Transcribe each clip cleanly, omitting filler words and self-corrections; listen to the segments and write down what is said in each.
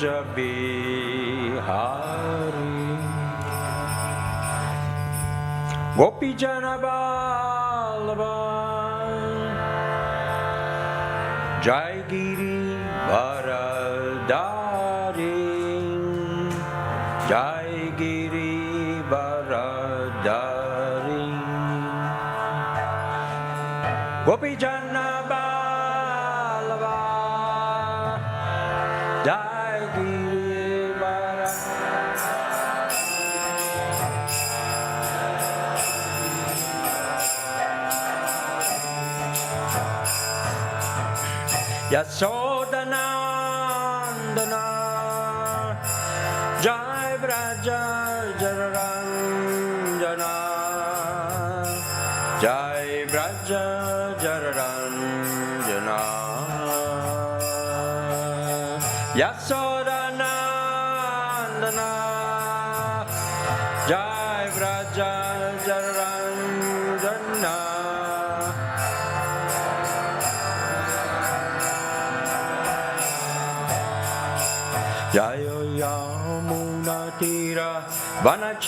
Kunja Bihari Gopi Jana Vallabha Jai Giri Varadari Jai Giri Varadari Gopi Jana Vallabha Jai Giri Varadari Yasodanandana Jai Braja Jararanjana Jai Braja Jararanjana Yasodanandana Jai Braja Jararanjana Jayo Yamuna Tira Vanachari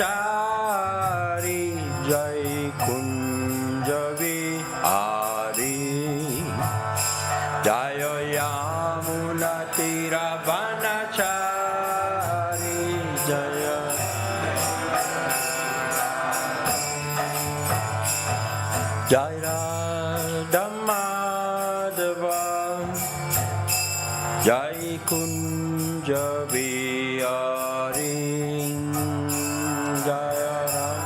Jai Kunja Bihari Jayo Yamuna Tira Vanachari Jaya Jaya Dhammadeva Jai Kunja Bihari Jaya Rama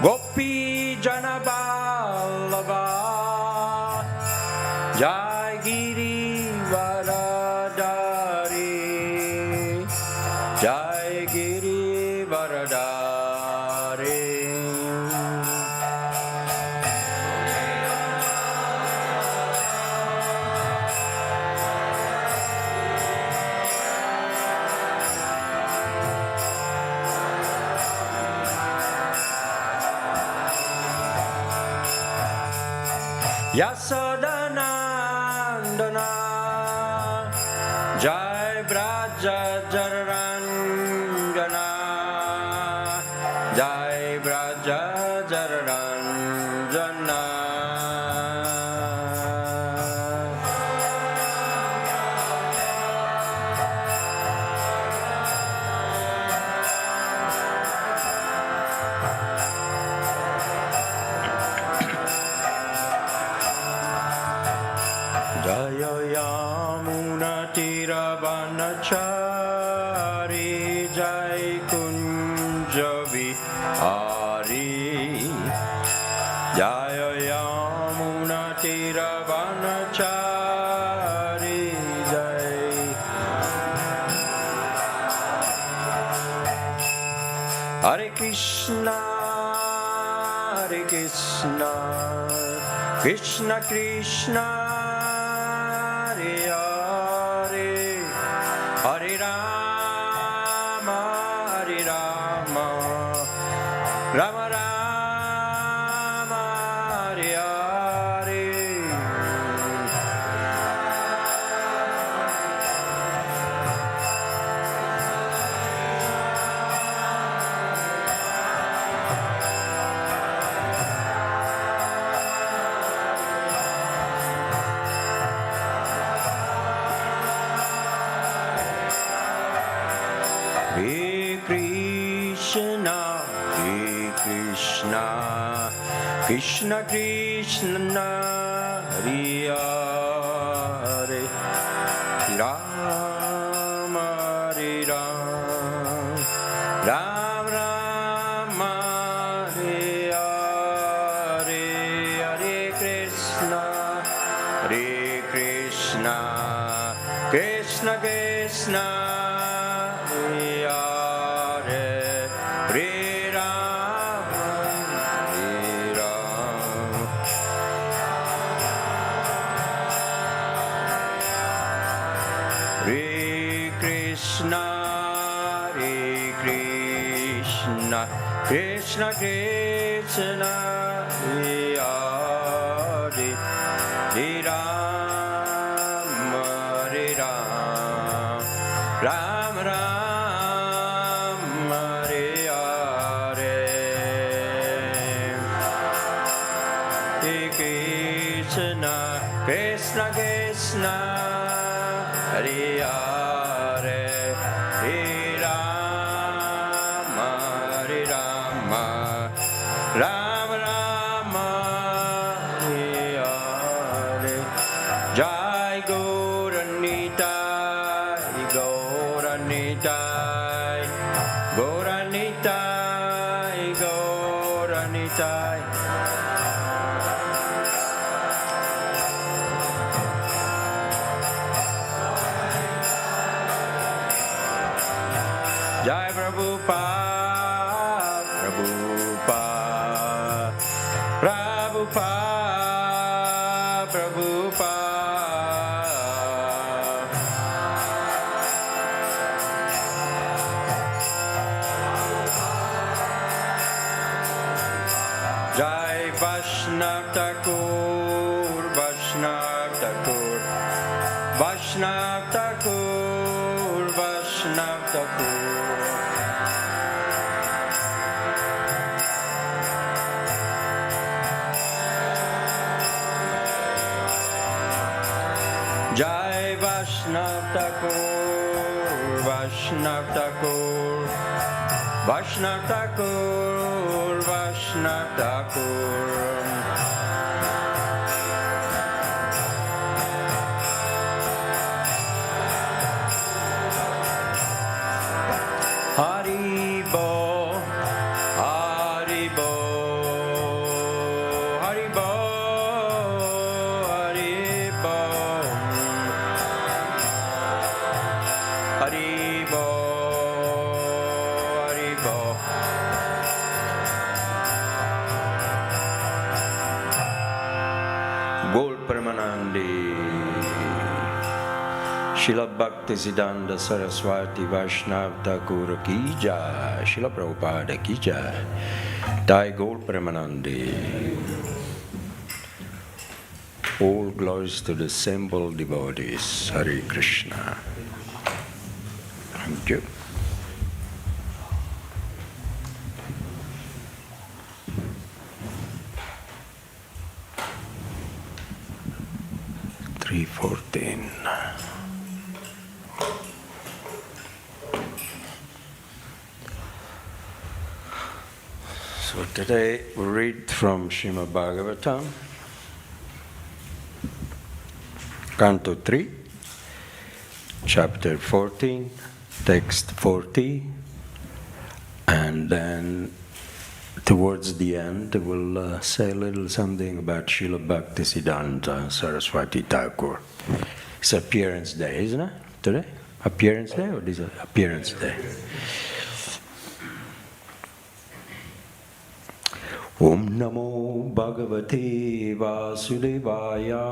Gopi Jana Vallabha Jai Giri Varadari Jai Giri Varadari Yasodanandana Jai Braja Jararanjana Jai Braja Jararanjana Jaya Yamuna Tira Vanachari Jai Kunja Bihari Jaya Yamuna Tira Vanachari Jai Hare Krishna Hare Krishna Krishna Krishna Hare Hare Hare Rama Hare Rama Rama Rama Hare Hare Hare Krishna, Hare Krishna, Krishna Krishna, Hare Hare, Rama Hare Rama, Rama Rama Hare Hare, Hare Krishna, Krishna Krishna. Krishna Krishna Hare Hare Ram Hare Ram Ram Ram Hare Hare Hare Krishna Krishna Krishna Hare Hare Hare Ram Hare Rama Ram Rama Hare Hare Jai Gauranitai Gauranitai Gauranitai Gauranitai Jai Prabhupada, Prabhupada, Prabhupada, Prabhupada. Jai Vaishnav Thakur, Vaishnav Thakur, Vaishnav Thakur, Vaishnav Thakur. Jai Vaishnav Thakur, Vaishnav Thakur, Vaishnav Thakur, Vaishnav Thakur. Hari Bo, Hari Bo, Hari Bo, Hari Bo, Hari Bo, Hari Bo. Gol Pramanandi. Srila Bhaktivedanta Saraswati Vaishnav Thakur ki jai, Srila Prabhupada ki jai, Jai Gaur Premanandi. All glories to the assembled devotees. Hare Krishna. Thank you. .314. So today we read from Srimad Bhagavatam, Canto 3, Chapter 14, Text 40, and then towards the end we'll say a little something about Srila Bhaktisiddhanta Saraswati Thakur. It's Appearance Day, isn't it? Today? Appearance Day or this is Appearance Day? Om Namo Bhagavate Vasudevaya.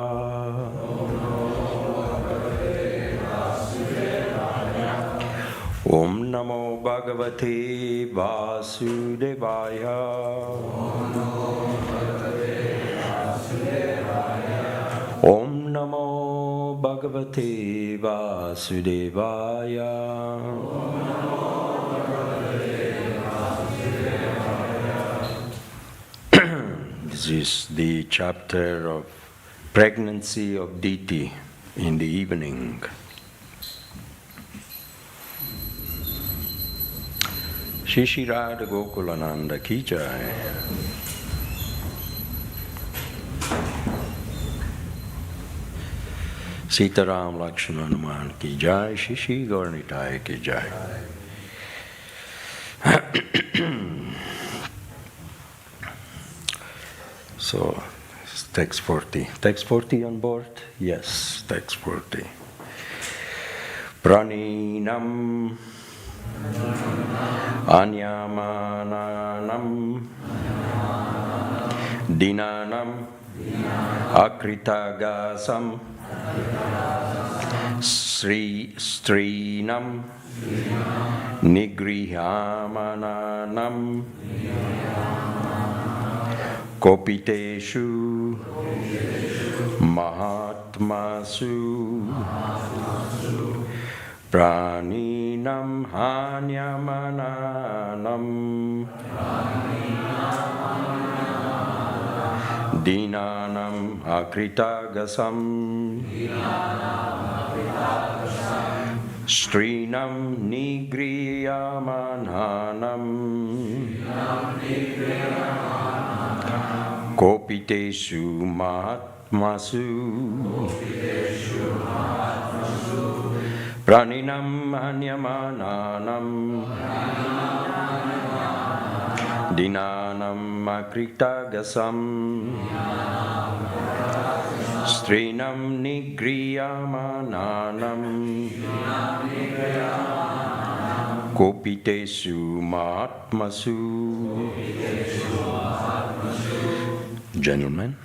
Om Namo Bhagavate Vasudevaya. Om Namo Bhagavate Vasudevaya. This is the chapter of pregnancy of Diti in the evening. Shri Shri Radha Gokulananda ki jai. Sitaram Lakshmana Hanuman ki jai. Shri Shri Gauranitai ki jai. So, text 40. Text 40 on board? Yes, text 40. Praninam Anyamananam Dinanam Akritagasam Sri Strinam Nigrihamananam Kopiteshu Mahatmasu Praninam Hanyamananam Dinanam Akritagasam Strinam Nigriyamananam Kopiteshu Mahatmasu Praninam Hanyamananam Dinanam Akritagasam Strinam Nigriyamananam Kopiteshu Mahatmasu. Gentlemen.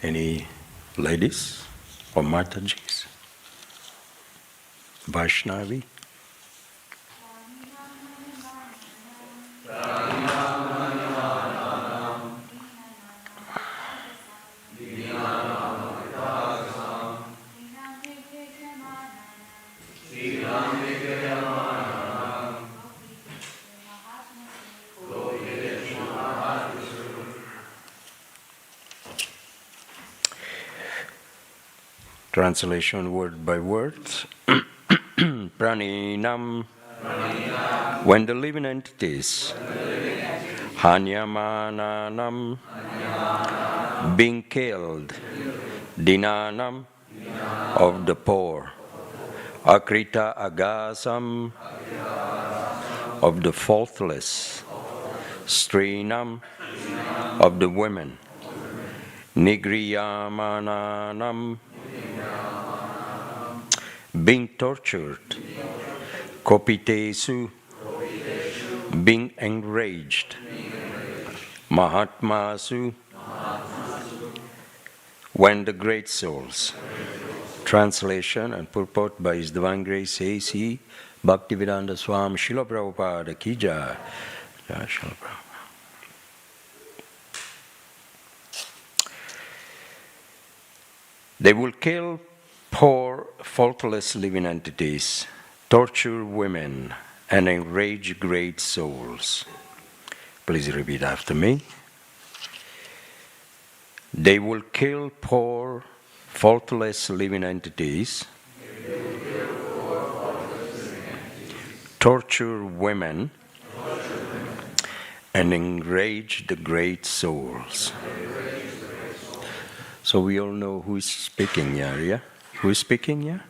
Any ladies or Matajis? Vaishnavi? Translation word by word. Praninam. When the living entities, Hanyamananam, being killed, Dinanam, of the poor, Akrita Agasam, of the faultless, Strinam, of the women, Nigriyamananam, being tortured, Kopitesu, being enraged, Mahatmasu, when the great souls. Translation and purport by His Divine Grace A.C. Bhaktivedanta Swami Srila Prabhupada Ki Jai. Jai Srila Prabhupada. They will kill poor, faultless living entities, torture women, and enrage great souls. Please repeat after me. They will kill poor, faultless living entities, torture women, and enrage the great souls. So we all know who is speaking here, yeah? Who is speaking here?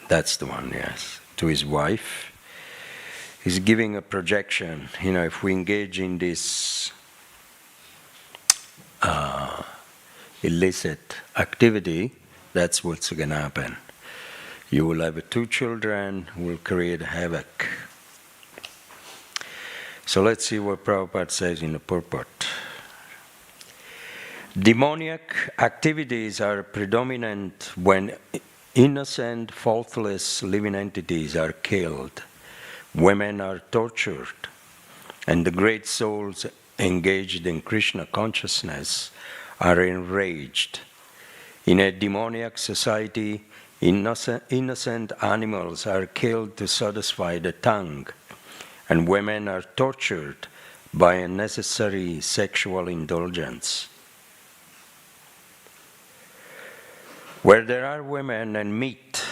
That's the one, yes. To his wife. He's giving a projection. You know, if we engage in this illicit activity, that's what's going to happen. You will have 2 children who will create havoc. So let's see what Prabhupada says in the purport. Demoniac activities are predominant when innocent, faultless living entities are killed women are tortured, and the great souls engaged in Krishna consciousness are enraged. In a demoniac society, innocent animals are killed to satisfy the tongue, and women are tortured by unnecessary sexual indulgence. Where there are women and meat,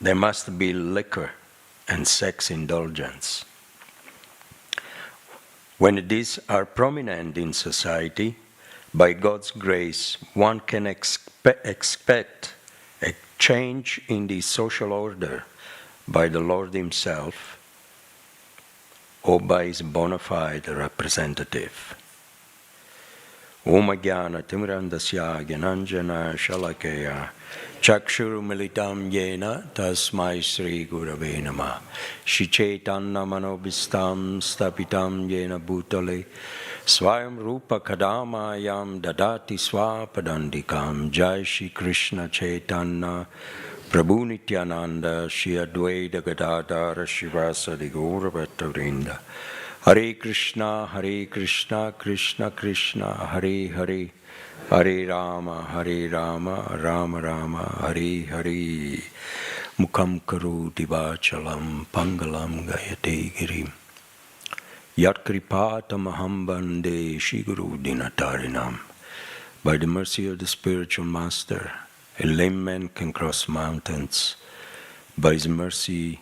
there must be liquor and sex indulgence. When these are prominent in society, by God's grace, one can expect a change in the social order by the Lord Himself or by His bona fide representative. Om Jnana Timirandasya Gyananjana Shalakaya Chakshuru Militam Yena Tasmai Sri Gurave Namah Shri Chaitanya Manobhistam Stapitam Yena Bhutale Swayam Rupa Kadamayam Dadati Swapadandikam Jai Shri Krishna Chaitanya Prabhu Nityananda Shri Advaita Gadadhara Shivasadi Gaura Bhattavrinda Hare Krishna, Krishna Krishna, Hare Hare, Hare Rama, Rama Rama, Hare Hare. Mukham karoti vachalam, pangalam gayate girim. Yat kripatamaham bande shiguru dinatarinam. By the mercy of the spiritual master, a lame man can cross mountains. By his mercy,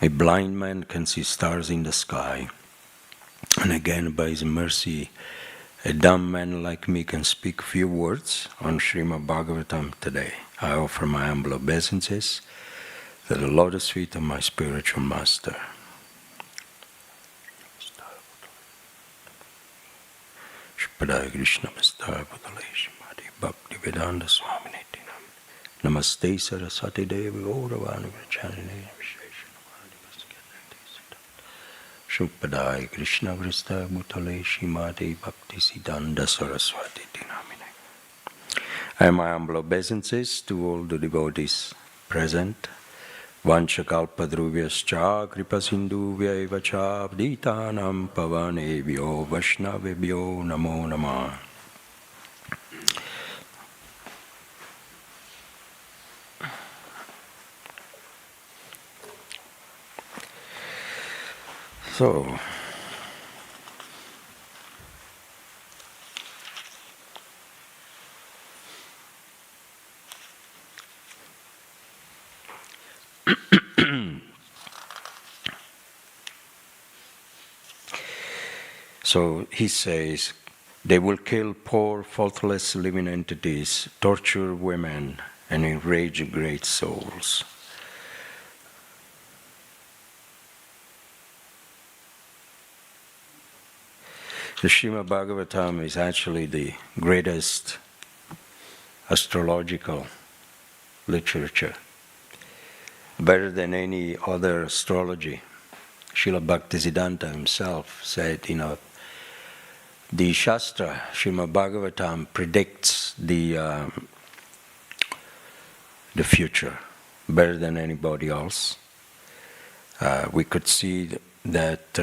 a blind man can see stars in the sky. And again, by His mercy, a dumb man like me can speak few words on Srimad Bhagavatam today. I offer my humble obeisances to the lotus feet of my spiritual master. Shripadaya Krishna Mastaya Putale Shrimati Bhaktivedanta Swaminiti Namaste Saraswati Devi Gauravani Vrachanine Shripadaya Krishna Vrista Bhutale Shrimati Bhaktisiddhanta Saraswati Dinamine. I am my humble obeisances to all the devotees present. Vanchakalpadruvyaschā kripasindhuvya eva ca paditanam pavanebhyo vaishnavebhyo namo namah. So, so he says, they will kill poor, faultless living entities, torture women, and enrage great souls. The Srimad Bhagavatam is actually the greatest astrological literature, better than any other astrology. Srila Bhaktisiddhanta himself said, the Shastra, Srimad Bhagavatam, predicts the future better than anybody else. We could see that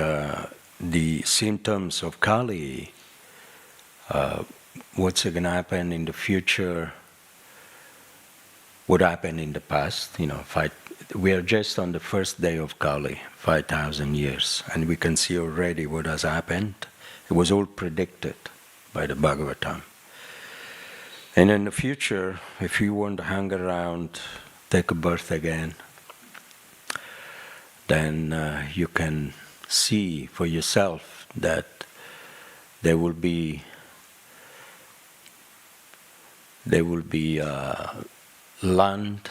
the symptoms of Kali, what's going to happen in the future, what happened in the past. We are just on the first day of Kali, 5,000 years, and we can see already what has happened. It was all predicted by the Bhagavatam. And in the future, if you want to hang around, take a birth again, then you can see for yourself that there will be land,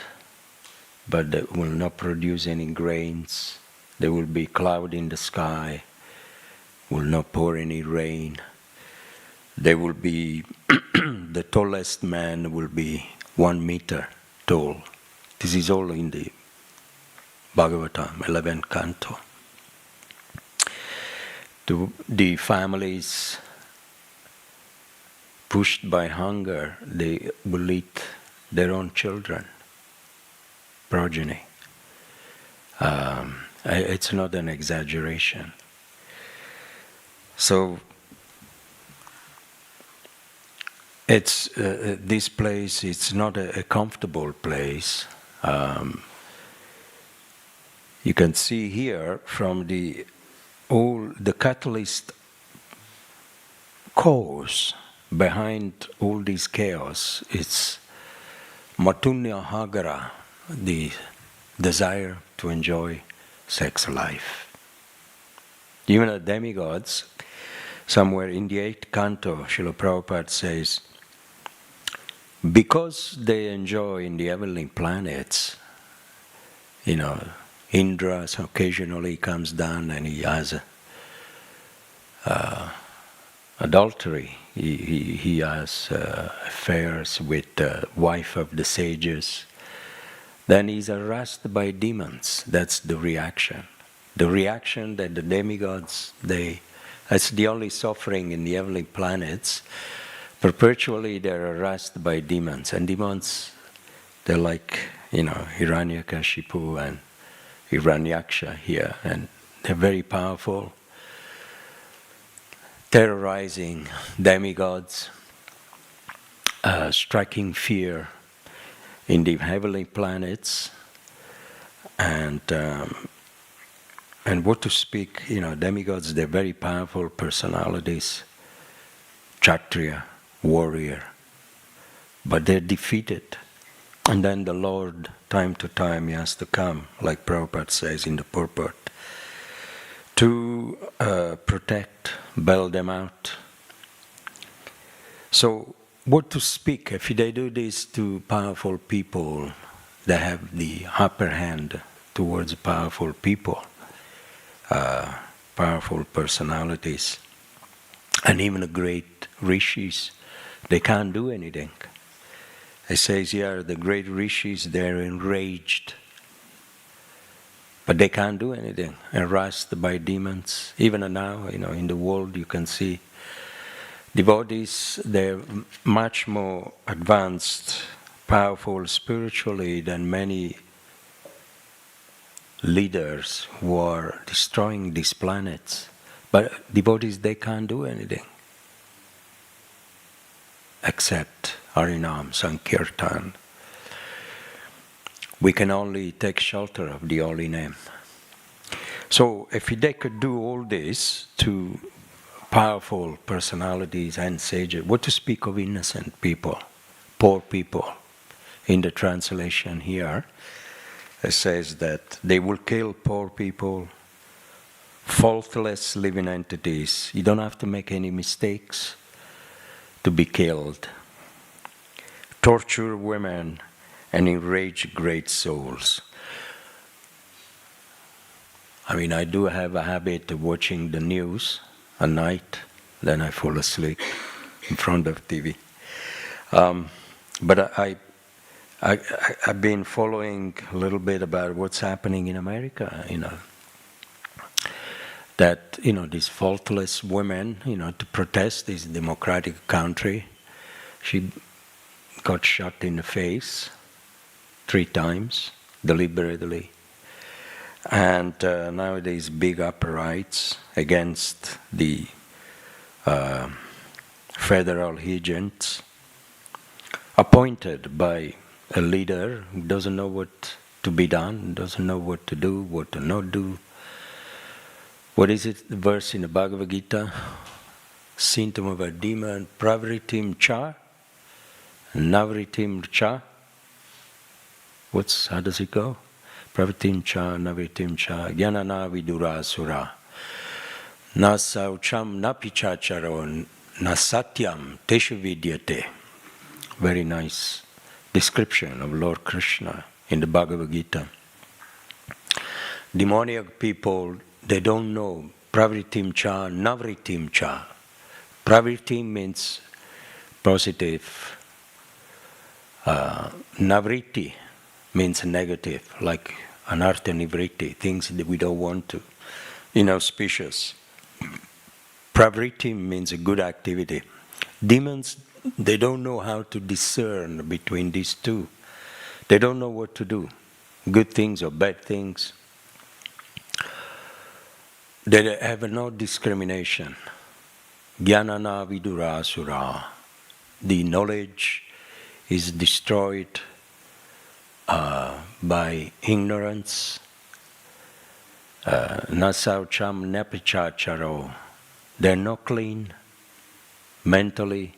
but that will not produce any grains. There will be cloud in the sky, will not pour any rain. There will be the tallest man will be 1 meter tall. This is all in the Bhagavatam, 11th canto. The families pushed by hunger, they will eat their own children, progeny. It's not an exaggeration. So it's this place. It's not a comfortable place. You can see here from the catalyst cause behind all this chaos. It's Matunya Hagara, the desire to enjoy sex life. Even the demigods, somewhere in the 8th canto, Srila Prabhupada says, because they enjoy in the heavenly planets, Indra occasionally comes down and he has adultery. He has affairs with the wife of the sages. Then he's harassed by demons. That's the reaction. The reaction that the demigods, that's the only suffering in the heavenly planets. Perpetually they're harassed by demons. And demons, they're like, Hiranyakashipu and Hiranyaksha here. And they're very powerful, terrorizing demigods, striking fear in the heavenly planets, and what to speak, demigods, they're very powerful personalities, Kshatriya, warrior, but they're defeated. And then the Lord, time to time, he has to come, like Prabhupada says in the purport, to protect, bail them out. So, what to speak? If they do this to powerful people, they have the upper hand towards powerful people, powerful personalities, and even the great rishis, they can't do anything. It says here, the great rishis, they're enraged, but they can't do anything, harassed by demons. Even now, in the world you can see devotees, they're much more advanced, powerful spiritually than many leaders who are destroying these planets. But devotees, they can't do anything except Harinam, Sankirtan. We can only take shelter of the holy name. So if they could do all this to powerful personalities and sages, what to speak of innocent people, poor people? In the translation here, it says that they will kill poor people, faultless living entities. You don't have to make any mistakes to be killed. Torture women and enrage great souls. I do have a habit of watching the news at night, then I fall asleep in front of TV. But I've been following a little bit about what's happening in America, that, these faultless women, to protest this democratic country, she got shot in the face 3 times, deliberately. And nowadays big uprisings against the federal agents appointed by a leader who doesn't know what to be done, doesn't know what to do, what to not do. What is it, the verse in the Bhagavad Gita? Symptom of a demon, pravritim cha, navritim cha. How does it go? Pravritim cha, navritim cha, jnanana vidura sura. Na saucham na pichacharo, na satyam teshu vidyate. Very nice description of Lord Krishna in the Bhagavad Gita. Demoniac people, they don't know pravritim cha, navritim cha. Pravritim means positive. Navriti means negative, like anartha nivriti, things that we don't want to, inauspicious. Pravriti means a good activity. Demons, they don't know how to discern between these two. They don't know what to do, good things or bad things. They have no discrimination. Jnanana vidura asura. The knowledge is destroyed by ignorance. Nasaucham nepichacharo. They're not clean mentally,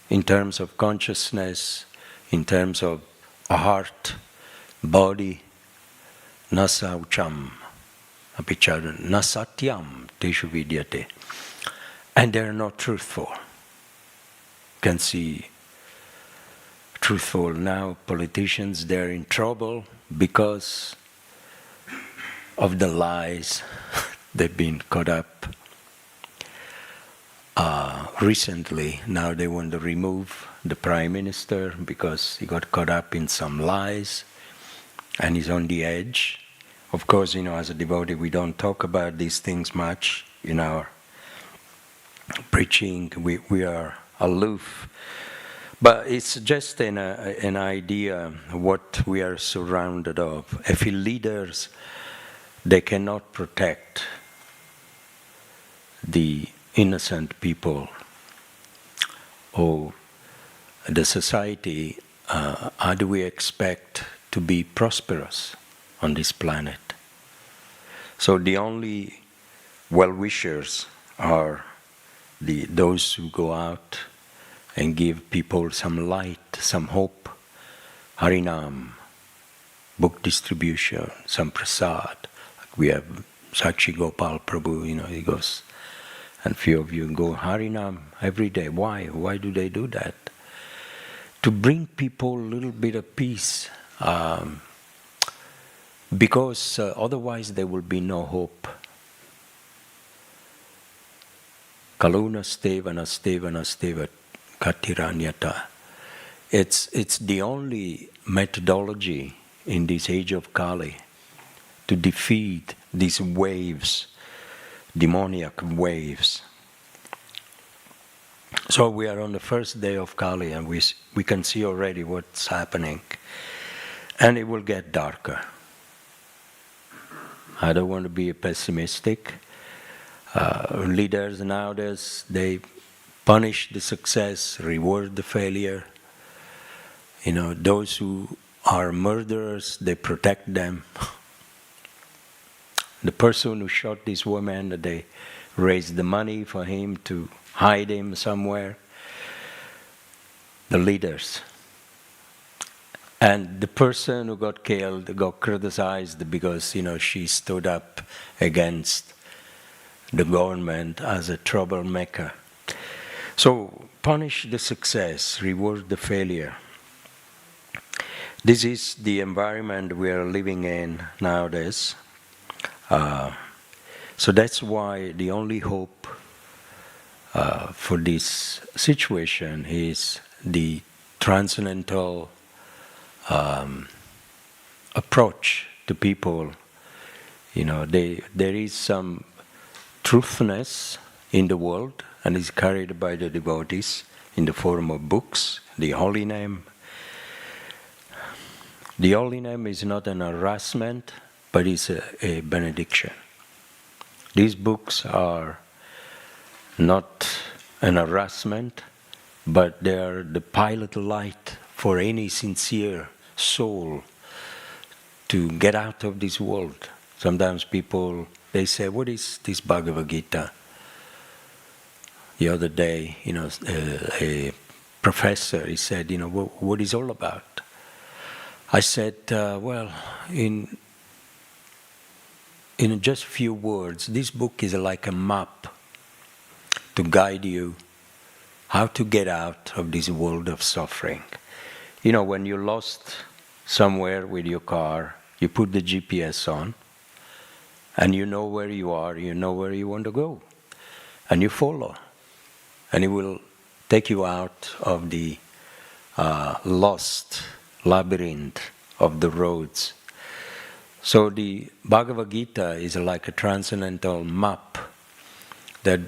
in terms of consciousness, in terms of heart, body. Nasaucham apichara nasatyam teshu vidyate. And they're not truthful. You can see truthful now politicians, they're in trouble because of the lies they've been caught up. Recently, now they want to remove the Prime Minister because he got caught up in some lies and he's on the edge. Of course, as a devotee, we don't talk about these things much in our preaching. We are aloof. But it's just an idea what we are surrounded of. If leaders, they cannot protect the innocent people or the society, how do we expect to be prosperous on this planet? So the only well-wishers are those who go out and give people some light, some hope, Harinam, book distribution, some prasad. Like we have Sakshi Gopal Prabhu, he goes, and few of you go Harinam every day. Why? Why do they do that? To bring people a little bit of peace, because otherwise there will be no hope. Kaluna stevana stevana steva katiranyata. It's the only methodology in this age of Kali to defeat these waves, demoniac waves. So we are on the first day of Kali and we can see already what's happening. And it will get darker. I don't want to be pessimistic. Leaders nowadays, they punish the success, reward the failure. Those who are murderers, they protect them. The person who shot this woman, they raised the money for him to hide him somewhere. The leaders. And the person who got killed got criticized because, she stood up against the government as a troublemaker. So, punish the success, reward the failure. This is the environment we are living in nowadays. So that's why the only hope for this situation is the transcendental approach to people. There is some truthness in the world and is carried by the devotees in the form of books, the holy name. The holy name is not an harassment, but it's a benediction. These books are not an harassment, but they are the pilot light for any sincere soul to get out of this world. Sometimes people, they say, what is this Bhagavad Gita? The other day, a professor, he said, what is all about? I said, well, in just few words, this book is like a map to guide you how to get out of this world of suffering. When you're lost somewhere with your car, you put the GPS on, and you know where you are, you know where you want to go, and you follow. And it will take you out of the lost labyrinth of the roads. So the Bhagavad Gita is like a transcendental map that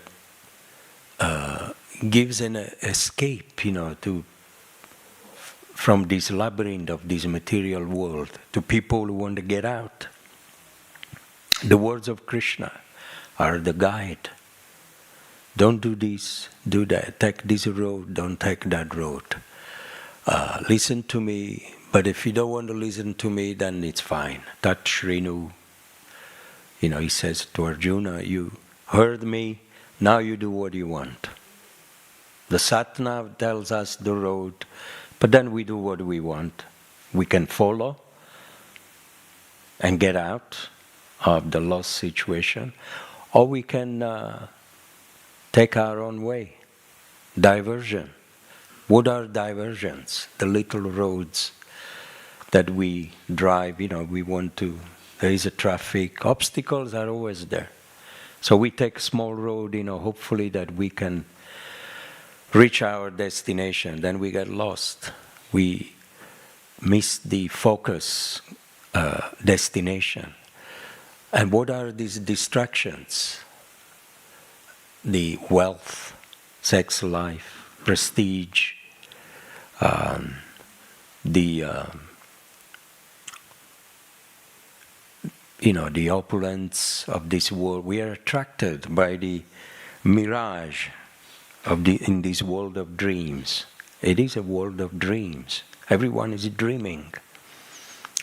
gives an escape, from this labyrinth of this material world to people who want to get out. The words of Krishna, are the guide. Don't do this, do that. Take this road, don't take that road. Listen to me, but if you don't want to listen to me, then it's fine. Tat Shrinu. He says to Arjuna, you heard me, now you do what you want. The Satnav tells us the road, but then we do what we want. We can follow and get out of the lost situation, or we can take our own way. Diversion. What are diversions? The little roads that we drive, we want to, there is a traffic, obstacles are always there. So we take a small road, hopefully that we can reach our destination, then we get lost. We miss the focus destination. And what are these distractions? The wealth, sex life, prestige, the opulence of this world. We are attracted by the mirage in this world of dreams. It is a world of dreams. Everyone is dreaming.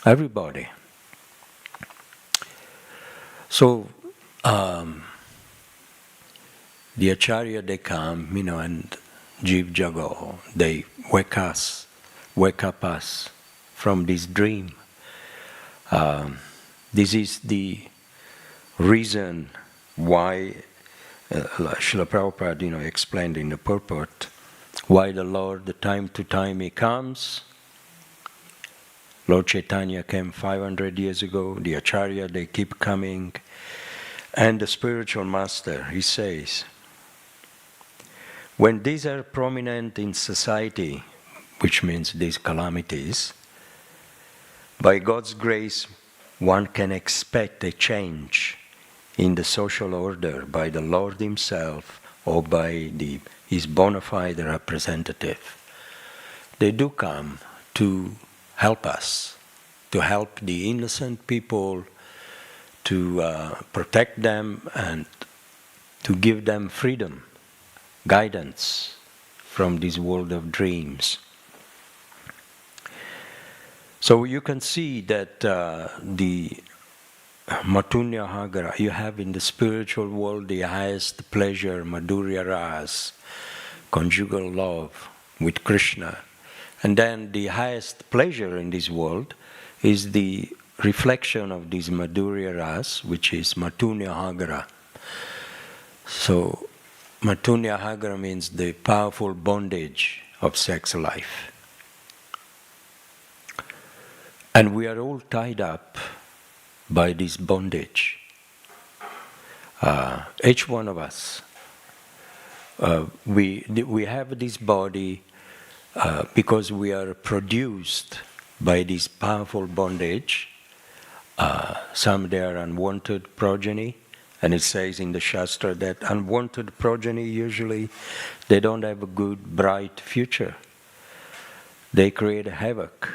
Everybody. So the Acharya, they come, and Jiv Jago, they wake up us from this dream. This is the reason why Srila Prabhupada, explained in the purport, why the Lord, time to time He comes. Lord Chaitanya came 500 years ago, the Acharya, they keep coming, and the spiritual master, he says, when these are prominent in society, which means these calamities, by God's grace, one can expect a change in the social order by the Lord Himself or by His bona fide representative. They do come to help us, to help the innocent people, to protect them and to give them freedom, guidance from this world of dreams. So you can see that the Matunya Hagara, you have in the spiritual world the highest pleasure, Madhurya Ras, conjugal love with Krishna. And then the highest pleasure in this world is the reflection of this Madhurya Ras, which is Matunya Hagara. So Matunya Hagara means the powerful bondage of sex life. And we are all tied up by this bondage. Each one of us. We have this body because we are produced by this powerful bondage. Some they are unwanted progeny, and it says in the Shastra that unwanted progeny usually they don't have a good, bright future. They create havoc.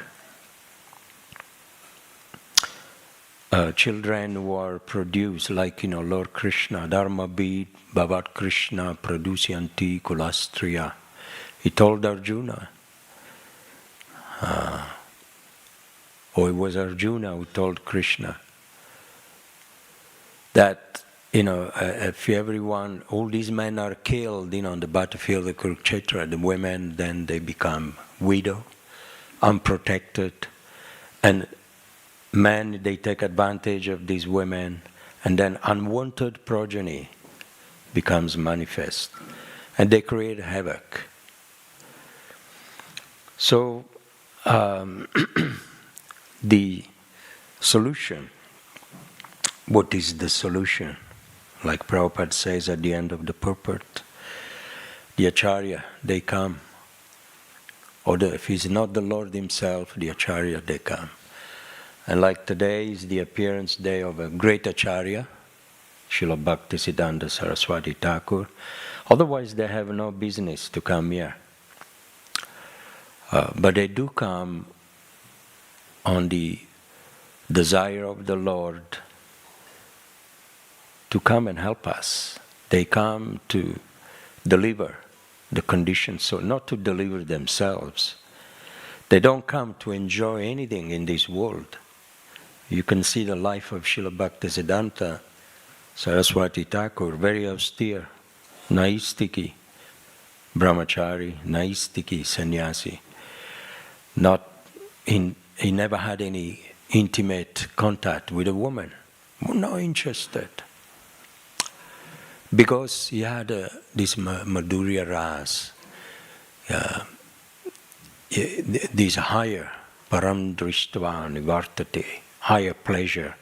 Children who are produced, like Lord Krishna, Dharma Bid, Bhavat Krishna, Produsyanti Kulastriya. He told Arjuna, or it was Arjuna who told Krishna, that if everyone, all these men are killed, on the battlefield of Kurukshetra, the women then they become widow, unprotected, and men, they take advantage of these women, and then unwanted progeny becomes manifest, and they create havoc. So, the solution, what is the solution? Like Prabhupada says at the end of the purport, the Acharya, they come, or if he's not the Lord Himself, the Acharya, they come. And like today is the appearance day of a great Acharya, Srila Bhaktisiddhanta Saraswati Thakur. Otherwise they have no business to come here. But they do come on the desire of the Lord to come and help us. They come to deliver the conditions, so not to deliver themselves. They don't come to enjoy anything in this world. You can see the life of Srila Bhaktisiddhanta Saraswati Thakur, very austere, naistiki, brahmachari, naistiki, sannyasi. He never had any intimate contact with a woman. Not interested. Because he had this madhurya ras, this higher param drishtva nivartate, higher pleasure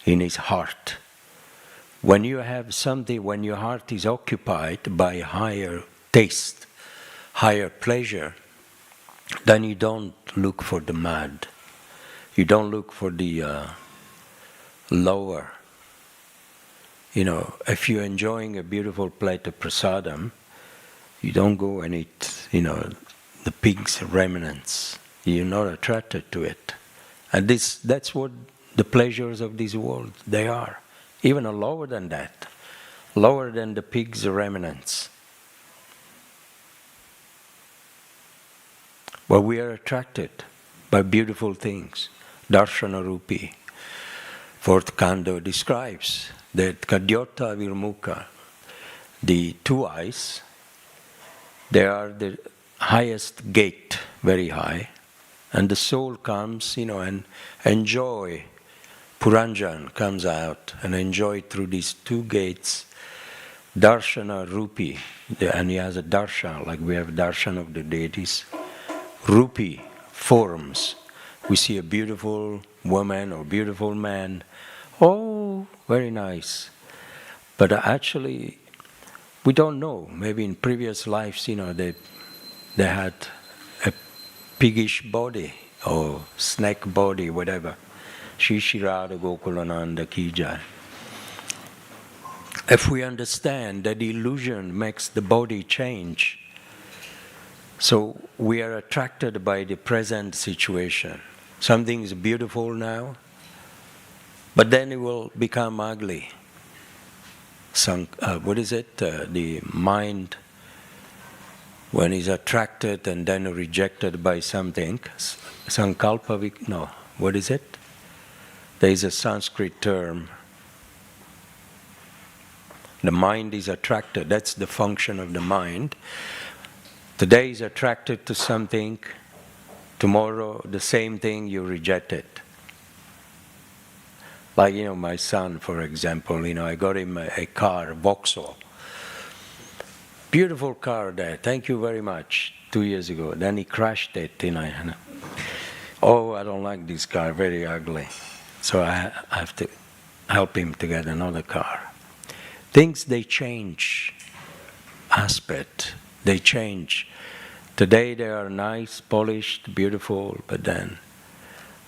in his heart. When you have something, when your heart is occupied by higher taste, higher pleasure, then you don't look for the mad. You don't look for the lower. If you're enjoying a beautiful plate of prasadam, you don't go and eat, the pig's remnants. You're not attracted to it. And that's what the pleasures of this world, they are. Even lower than that. Lower than the pig's remnants. But we are attracted by beautiful things. Darshana Rupi. Fourth Kanda describes that Kadyota Virmukha, the two eyes, they are the highest gate, very high, and the soul comes, and enjoy. Puranjan comes out and enjoy through these two gates, Darshana Rupi, and he has a darshan, like we have darshan of the deities. Rupi forms. We see a beautiful woman or beautiful man. Oh, very nice. But actually, we don't know. Maybe in previous lives, they had a piggish body or snake body, whatever. Shri Shri Radha Gokulananda Ki Jai. If we understand that illusion makes the body change, so we are attracted by the present situation. Something is beautiful now, but then it will become ugly. The mind, when it's attracted and then rejected by something, there is a Sanskrit term. The mind is attracted, that's the function of the mind. Today is attracted to something, tomorrow the same thing, you reject it. Like, my son, for example, I got him a car, Vauxhall. Beautiful car there, thank you very much, 2 years ago. Then he crashed it, Oh, I don't like this car, very ugly. So I have to help him to get another car. Things, they change. Aspect, they change. Today they are nice, polished, beautiful, but then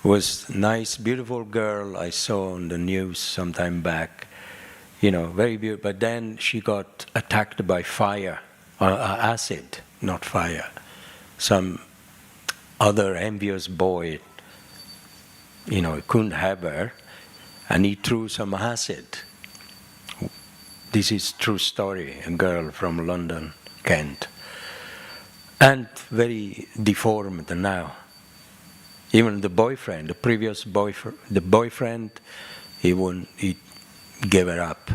was nice, beautiful girl I saw on the news some time back, very beautiful. But then she got attacked by fire, acid, not fire. Some other envious boy, couldn't have her, and he threw some acid. This is true story, a girl from London, Kent. And very deformed now. Even the boyfriend, the previous boyfriend, he gave her up.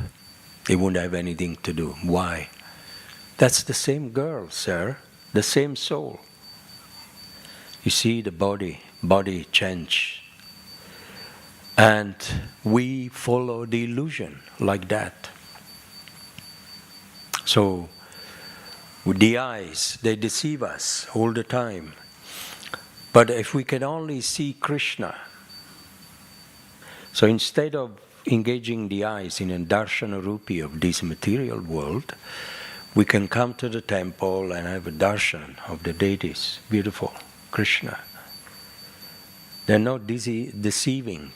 He wouldn't have anything to do. Why? That's the same girl, sir, the same soul. You see the body change. And we follow the illusion like that. So, with the eyes, they deceive us all the time. But if we can only see Krishna, so instead of engaging the eyes in a darshana rupi of this material world, we can come to the temple and have a darshan of the deities, beautiful, Krishna. They're not deceiving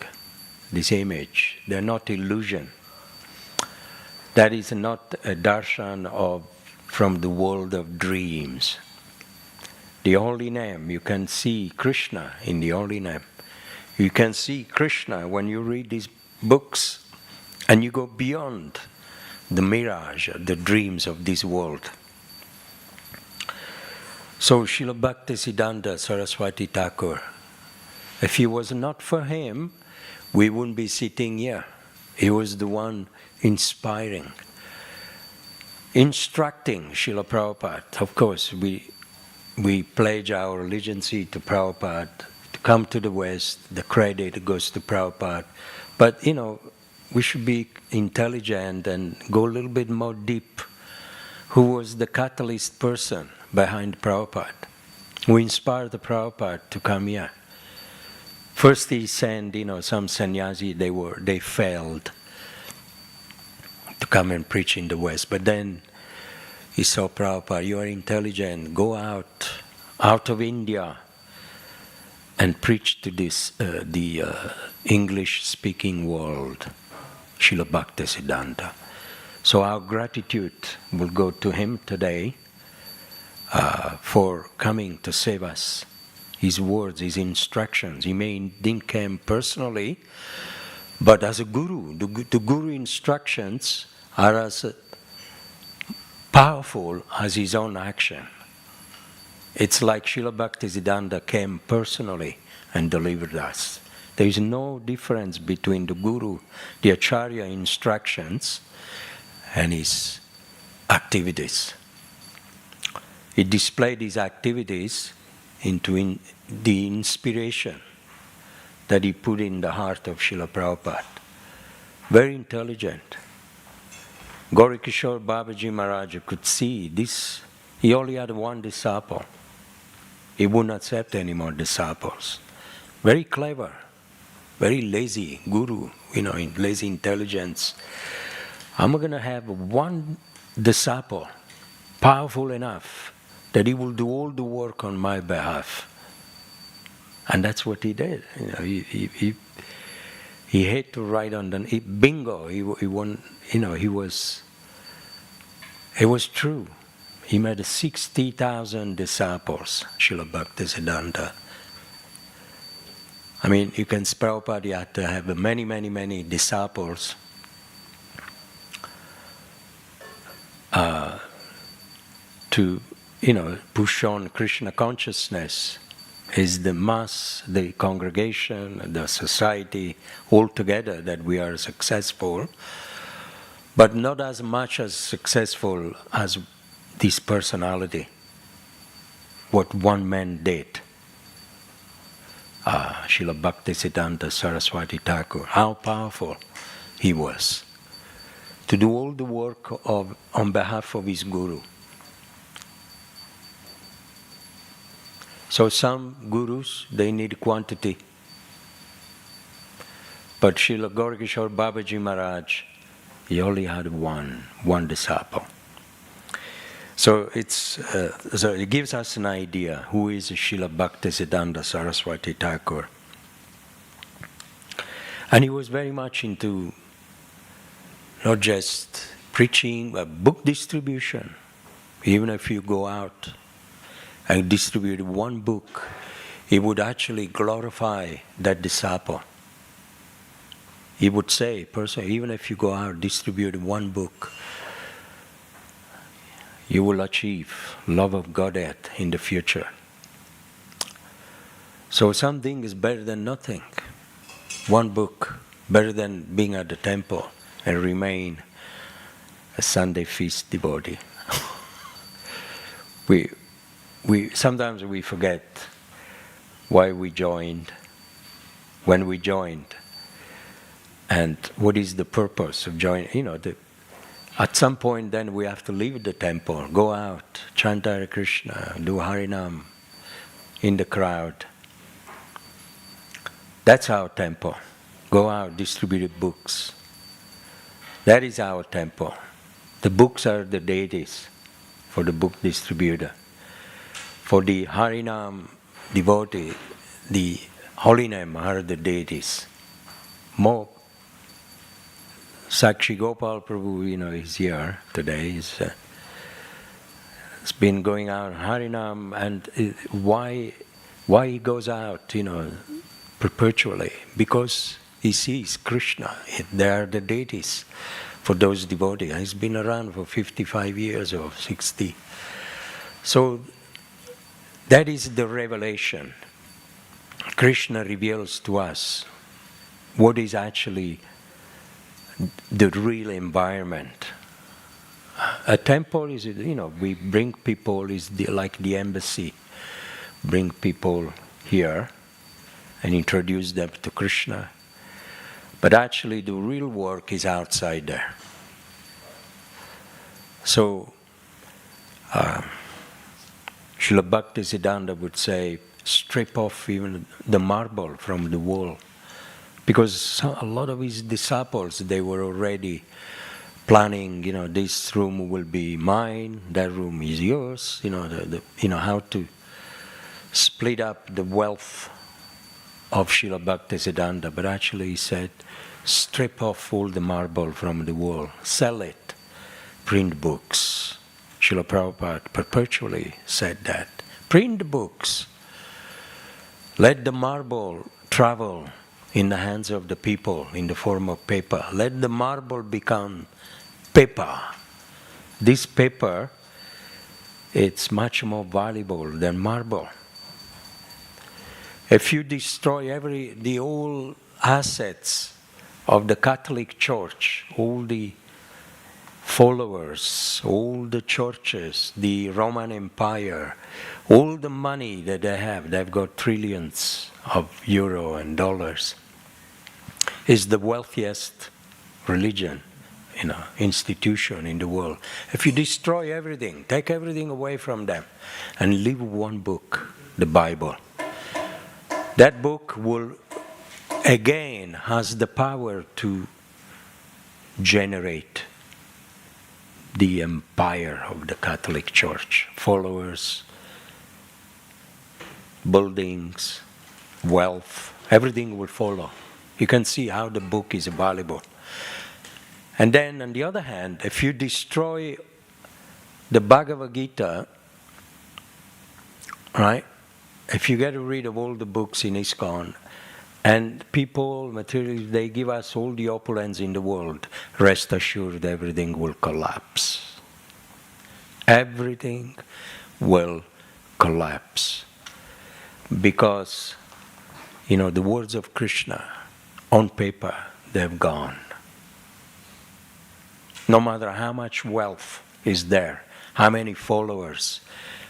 this image, they're not illusion. That is not a darshan from the world of dreams. The holy name, you can see Krishna in the holy name. You can see Krishna when you read these books And you go beyond the mirage, the dreams of this world. So Srila Bhaktisiddhanta Saraswati Thakur, if it was not for him, we wouldn't be sitting here. He was the one inspiring, instructing Srila Prabhupada. Of course, we pledge our allegiance to Prabhupada, to come to the West, the credit goes to Prabhupada. But, we should be intelligent and go a little bit more deep. Who was the catalyst person behind Prabhupada? Who inspired the Prabhupada to come here? First he sent, some sannyasi, they failed to come and preach in the West. But then he saw Prabhupada, you are intelligent, go out of India and preach to this, the English-speaking world, Srila Bhaktisiddhanta. So our gratitude will go to him today for coming to save us. His words, his instructions. He didn't come personally, but as a guru. The guru instructions are as powerful as his own action. It's like Srila Bhaktisiddhanta came personally and delivered us. There is no difference between the guru, the acharya instructions, and his activities. He displayed his activities into the inspiration that he put in the heart of Srila Prabhupada. Very intelligent. Gaurikishore Babaji Maharaj could see this. He only had one disciple. He would not accept any more disciples. Very clever, very lazy guru, in lazy intelligence. I'm going to have one disciple, powerful enough, that he will do all the work on my behalf. And that's what he did. He had to write on the bingo. He won. It was true. He made 60,000 disciples, Srila Bhaktisiddhanta. I mean, you can Prabhupada, you have to have many, many, many disciples to, push on Krishna consciousness. Is the mass, the congregation, the society, all together that we are successful, but not as much as successful as this personality, what one man did. Srila Bhaktisiddhanta Saraswati Thakur, how powerful he was to do all the work on behalf of his guru. So some gurus, they need quantity. But Srila Gaurikishore Babaji Maharaj, he only had one disciple. So so it gives us an idea who is Srila Bhaktisiddhanta Saraswati Thakur. And he was very much into not just preaching, but book distribution. Even if you go out and distribute one book, he would actually glorify that disciple. He would say, personally, even if you go out distribute one book, you will achieve love of Godhead in the future. So something is better than nothing. One book, better than being at the temple and remain a Sunday feast devotee. Sometimes we forget why we joined, when we joined, and what is the purpose of joining. At some point then we have to leave the temple, go out, chant Hare Krishna, do Harinam in the crowd. That's our temple. Go out, distribute books. That is our temple. The books are the deities for the book distributor. For the Harinam devotee, the holy name are the deities. More. Sakshi Gopal Prabhu, is here today. It's been going out Harinam, and why he goes out, perpetually? Because He sees Krishna. They are the deities for those devotees. He's been around for 55 years or 60. So that is the revelation. Krishna reveals to us what is actually the real environment. A temple is, we bring people, like the embassy, bring people here and introduce them to Krishna. But actually the real work is outside there. So, Srila Bhaktisiddhanta would say, strip off even the marble from the wall. Because a lot of his disciples, they were already planning, this room will be mine, that room is yours, how to split up the wealth of Srila Bhaktisiddhanta. But actually he said, strip off all the marble from the wall, sell it, print books. Srila Prabhupada perpetually said that. Print books. Let the marble travel in the hands of the people in the form of paper. Let the marble become paper. This paper, it's much more valuable than marble. If you destroy the old assets of the Catholic Church, all the followers, all the churches, the Roman Empire, all the money that they have, they've got trillions of euro and dollars, is the wealthiest religion, institution in the world. If you destroy everything, take everything away from them, and leave one book, the Bible, that book will again has the power to generate the empire of the Catholic Church, followers, buildings, wealth, everything will follow. You can see how the book is valuable. And then on the other hand, if you destroy the Bhagavad Gita, right? If you get rid of all the books in ISKCON, and people, materials, they give us all the opulence in the world, rest assured everything will collapse. Everything will collapse. Because, the words of Krishna, on paper, they've gone. No matter how much wealth is there, how many followers,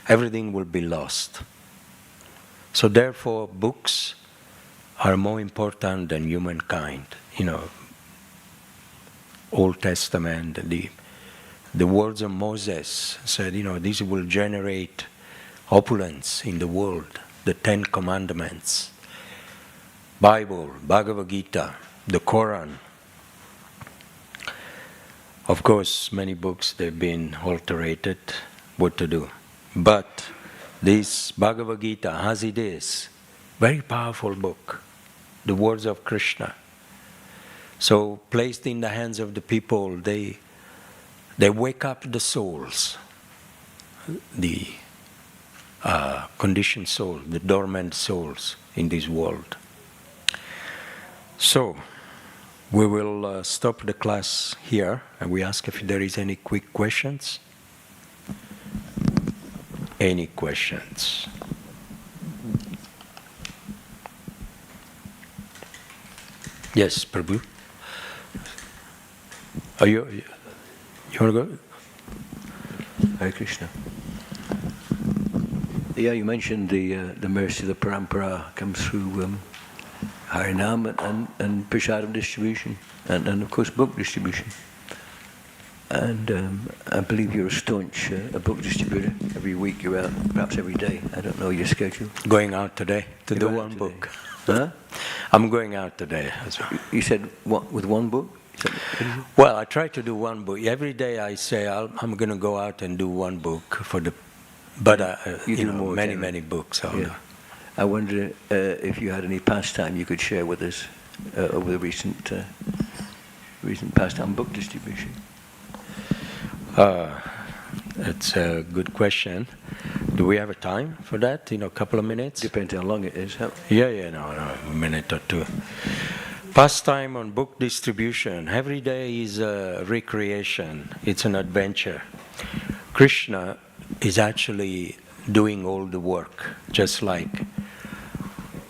everything will be lost. So therefore, books are more important than humankind. Old Testament, the words of Moses said, this will generate opulence in the world, the 10 Commandments, Bible, Bhagavad Gita, the Quran. Of course, many books, they've been alterated, what to do. But this Bhagavad Gita, as it is, very powerful book, the words of Krishna. So placed in the hands of the people, they wake up the souls, the conditioned soul, the dormant souls in this world. So we will stop the class here, and we ask if there is any quick questions. Any questions? Yes, Prabhu. Are you want to go? Hare Krishna. Yeah, you mentioned the mercy of the parampara comes through Harinam and Prasadam distribution and of course book distribution. And I believe you're a staunch a book distributor. Every week you're out, perhaps every day. I don't know your schedule. Going out today to do one book. Huh? I'm going out today as well. You said what, with one book? Well, I try to do one book. Every day I say I'm going to go out and do one book for the, but many books. Yeah. I wonder if you had any pastime you could share with us over the recent pastime book distribution. That's a good question. Do we have a time for that? A couple of minutes? Depends how long it is. Yeah, a minute or two. Pastime on book distribution. Every day is a recreation. It's an adventure. Krishna is actually doing all the work, just like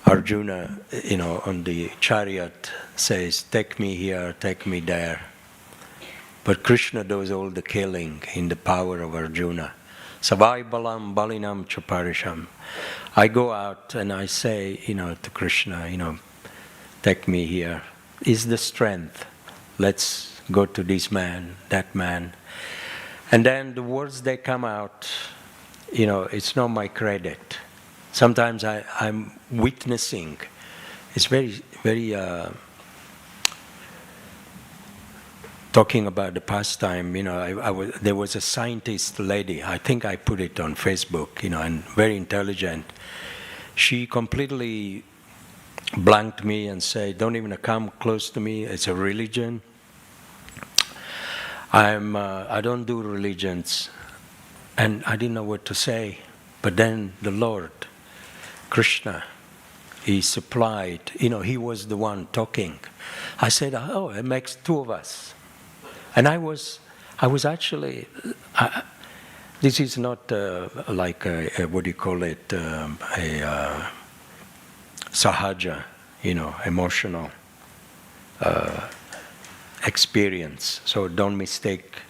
Arjuna, on the chariot says, take me here, take me there. But Krishna does all the killing in the power of Arjuna. Savai balam balinam chaparisham. I go out and I say, to Krishna, take me here. Is the strength. Let's go to this man, that man. And then the words they come out, it's not my credit. Sometimes I'm witnessing. It's very, very... talking about the pastime, there was a scientist lady, I think I put it on Facebook, and very intelligent. She completely blanked me and said, don't even come close to me, it's a religion. I don't do religions. And I didn't know what to say. But then the Lord, Krishna, He supplied, He was the one talking. I said, oh, it makes two of us. And I was actually, this is not like what do you call it, a sahaja, emotional experience. So don't mistake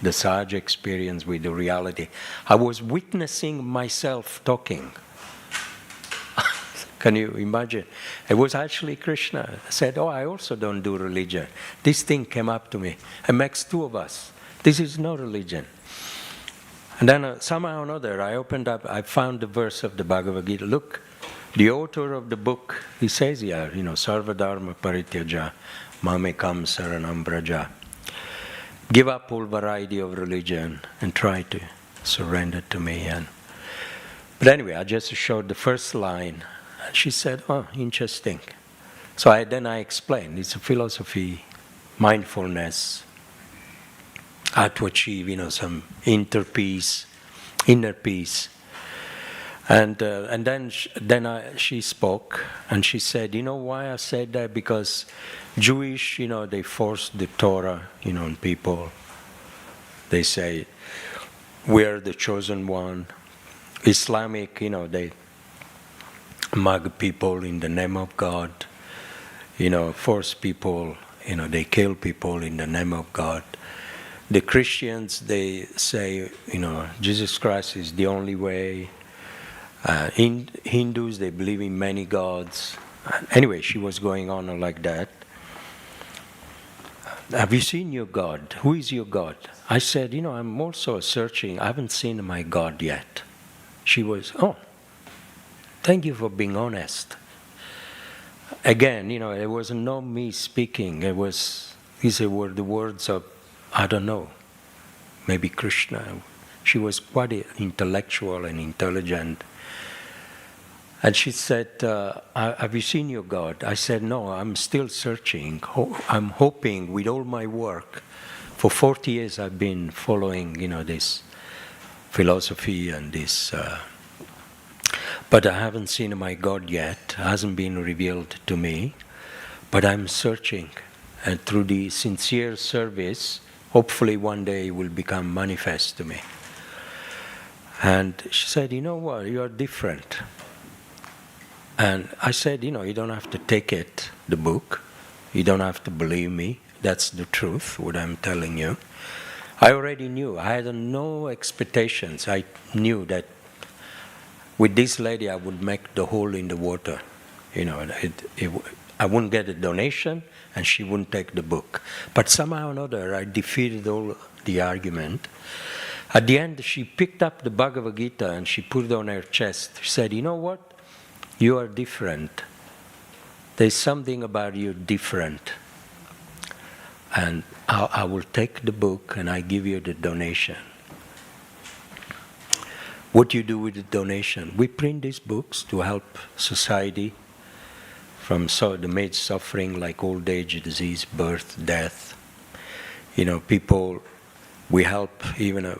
the sahaja experience with the reality. I was witnessing myself talking. Can you imagine? It was actually Krishna said, oh, I also don't do religion. This thing came up to me. It makes two of us. This is no religion. And then somehow or another, I opened up, I found the verse of the Bhagavad Gita. Look, the author of the book, he says here, Sarvadharma Parityaja, Mamekam Saranam Braja. Give up all variety of religion and try to surrender to me. But anyway, I just showed the first line. And she said, oh, interesting. So then I explained, it's a philosophy, mindfulness, how to achieve, some inner peace. And then she spoke, and she said, you know why I said that? Because Jewish, they force the Torah, on people. They say, we're the chosen one. Islamic, they mug people in the name of God, force people, they kill people in the name of God. The Christians, they say, Jesus Christ is the only way. Hindus, they believe in many gods. Anyway, she was going on like that. Have you seen your God? Who is your God? I said, I'm also searching. I haven't seen my God yet. She was, oh, thank you for being honest. Again, it was not me speaking. These were the words of, I don't know, maybe Krishna. She was quite intellectual and intelligent. And she said, have you seen your God? I said, no, I'm still searching. I'm hoping with all my work. For 40 years I've been following, this philosophy and this... but I haven't seen my God yet. It hasn't been revealed to me. But I'm searching. And through the sincere service, hopefully one day it will become manifest to me. And she said, you know what, you are different. And I said, you don't have to take it, the book. You don't have to believe me. That's the truth, what I'm telling you. I already knew. I had no expectations. I knew that with this lady I would make the hole in the water. I wouldn't get a donation and she wouldn't take the book. But somehow or another I defeated all the argument. At the end she picked up the Bhagavad Gita and she put it on her chest. She said, you know what? You are different. There's something about you different. And I will take the book and I give you the donation. What do you do with the donation? We print these books to help society from the major suffering like old age, disease, birth, death. People, we help even a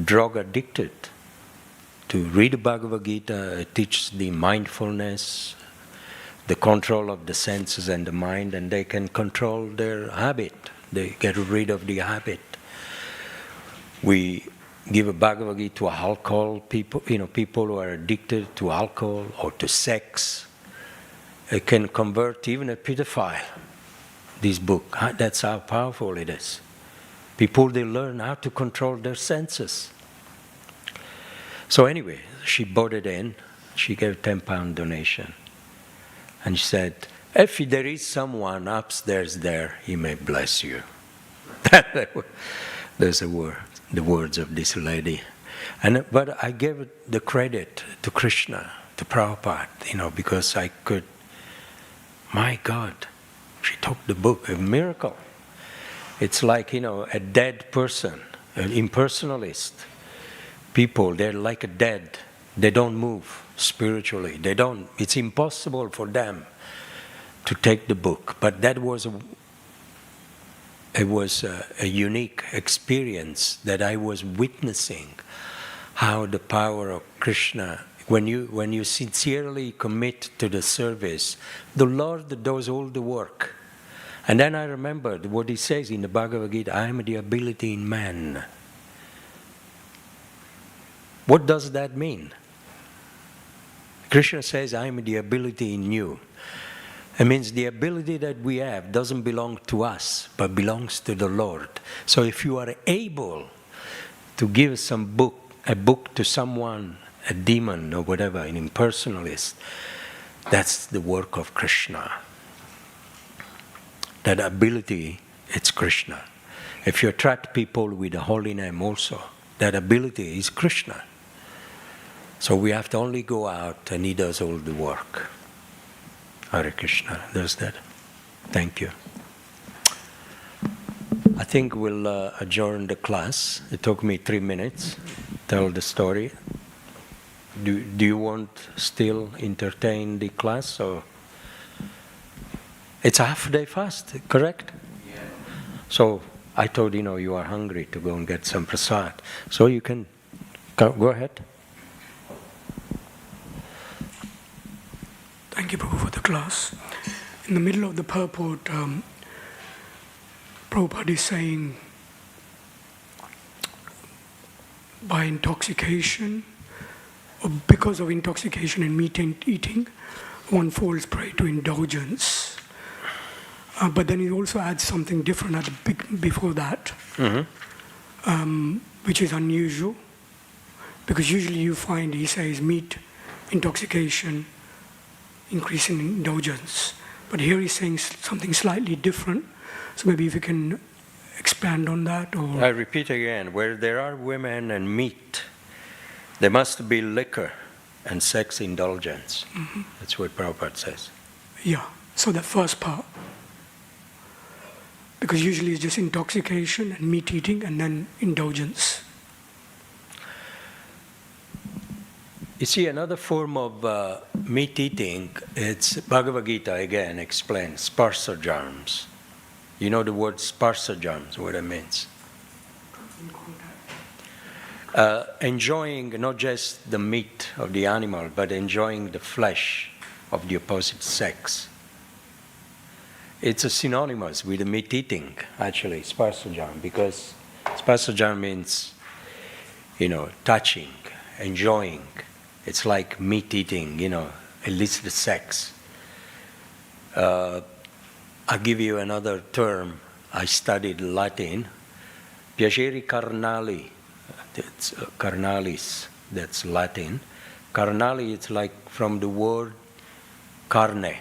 drug addicted to read the Bhagavad Gita. It teaches the mindfulness, the control of the senses and the mind, and they can control their habit. They get rid of the habit. We give a Bhagavad Gita to alcohol people, people who are addicted to alcohol or to sex. It can convert even a pedophile, this book. That's how powerful it is. People, they learn how to control their senses. So anyway, she bought it in. She gave a £10 donation. And she said, if there is someone upstairs there, he may bless you. Those are the words of this lady. But I gave the credit to Krishna, to Prabhupada, because I could, my God, she took the book, a miracle. It's like, a dead person, an impersonalist. People, they're like a dead. They don't move spiritually. It's impossible for them to take the book. But that was a unique experience that I was witnessing, how the power of Krishna, when you sincerely commit to the service, the Lord does all the work. And then I remembered what he says in the Bhagavad Gita, I am the ability in man. What does that mean? Krishna says, I am the ability in you. It means the ability that we have doesn't belong to us, but belongs to the Lord. So if you are able to give a book to someone, a demon or whatever, an impersonalist, that's the work of Krishna. That ability, it's Krishna. If you attract people with a holy name also, that ability is Krishna. So we have to only go out and he does all the work. Hare Krishna does that. Thank you. I think we'll adjourn the class. It took me 3 minutes. Tell the story. Do you want still entertain the class or? It's a half-day fast, correct? Yeah. So I told you are hungry to go and get some prasad. So you can go ahead. Thank you, Prabhu, for the class. In the middle of the purport, Prabhupada is saying, by intoxication, or because of intoxication and meat eating, one falls prey to indulgence. But then he also adds something different before that, which is unusual, because usually you find, he says, meat, intoxication, increase in indulgence. But here he's saying something slightly different. So maybe if you can expand on that. Or I repeat again, where there are women and meat, there must be liquor and sex indulgence. Mm-hmm. That's what Prabhupada says. Yeah, so the first part. Because usually it's just intoxication and meat eating and then indulgence. You see, another form of meat eating, it's Bhagavad Gita again explains, sparsajams. You know the word sparsajams, what it means? Enjoying not just the meat of the animal, but enjoying the flesh of the opposite sex. It's a synonymous with the meat eating, actually, sparsajam, because sparsajam means, touching, enjoying. It's like meat eating, illicit sex. I'll give you another term. I studied Latin. Piaceri carnali. That's carnalis. That's Latin. Carnali, it's like from the word carne.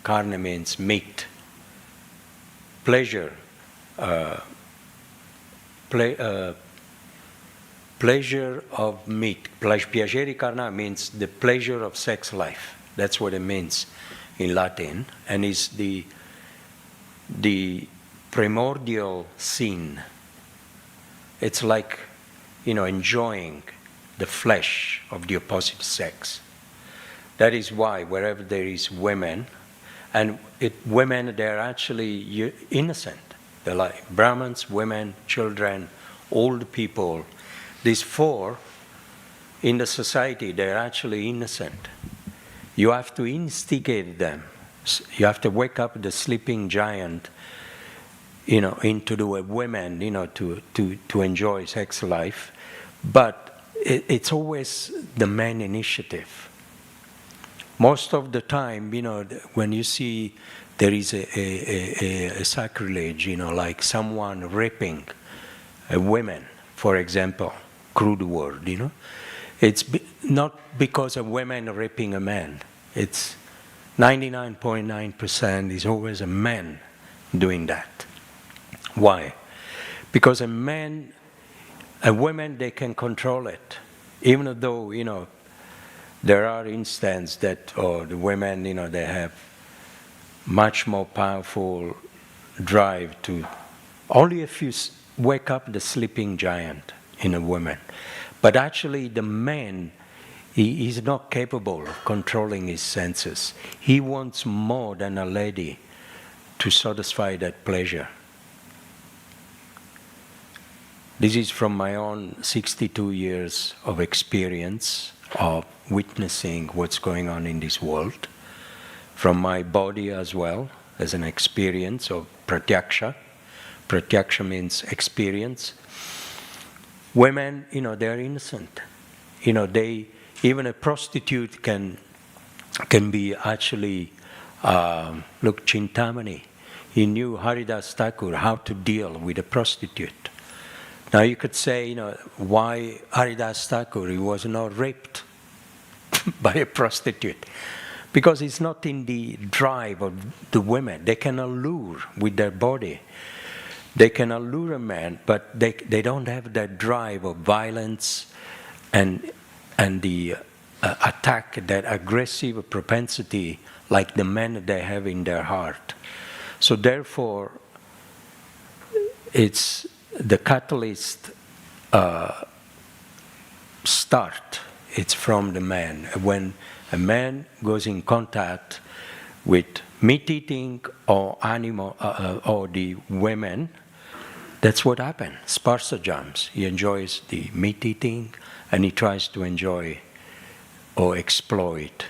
Carne means meat. Pleasure. Pleasure of meat. Piacere carnal means the pleasure of sex life. That's what it means in Latin, and is the primordial sin. It's like, enjoying the flesh of the opposite sex. That is why wherever there is women, and women, they're actually innocent. They're like Brahmins, women, children, old people. These four in the society, they're actually innocent. You have to instigate them You have to wake up the sleeping giant, into the women, to enjoy sex life. But it's always the man initiative. Most of the time, when you see there is a sacrilege, like someone raping a woman, for example, crude word, it's not because a woman raping a man. It's 99.9% is always a man doing that. Why? Because a woman, they can control it. Even though, there are instances that, the women, they have much more powerful drive to, only if you wake up the sleeping giant in a woman. But actually the man, he is not capable of controlling his senses. He wants more than a lady to satisfy that pleasure. This is from my own 62 years of experience of witnessing what's going on in this world, from my body as well, as an experience of pratyaksha. Pratyaksha means experience. Women, they're innocent. Even a prostitute can be actually, look, Chintamani, he knew Haridas Thakur how to deal with a prostitute. Now you could say, why Haridas Thakur, he was not raped by a prostitute? Because it's not in the drive of the women. They can allure with their body. They can allure a man, but they don't have that drive of violence and the attack, that aggressive propensity like the men they have in their heart. So therefore, it's the catalyst start. It's from the man. When a man goes in contact with meat-eating or animal or the women, that's what happens. Sparsa jumps. He enjoys the meat-eating and he tries to enjoy or exploit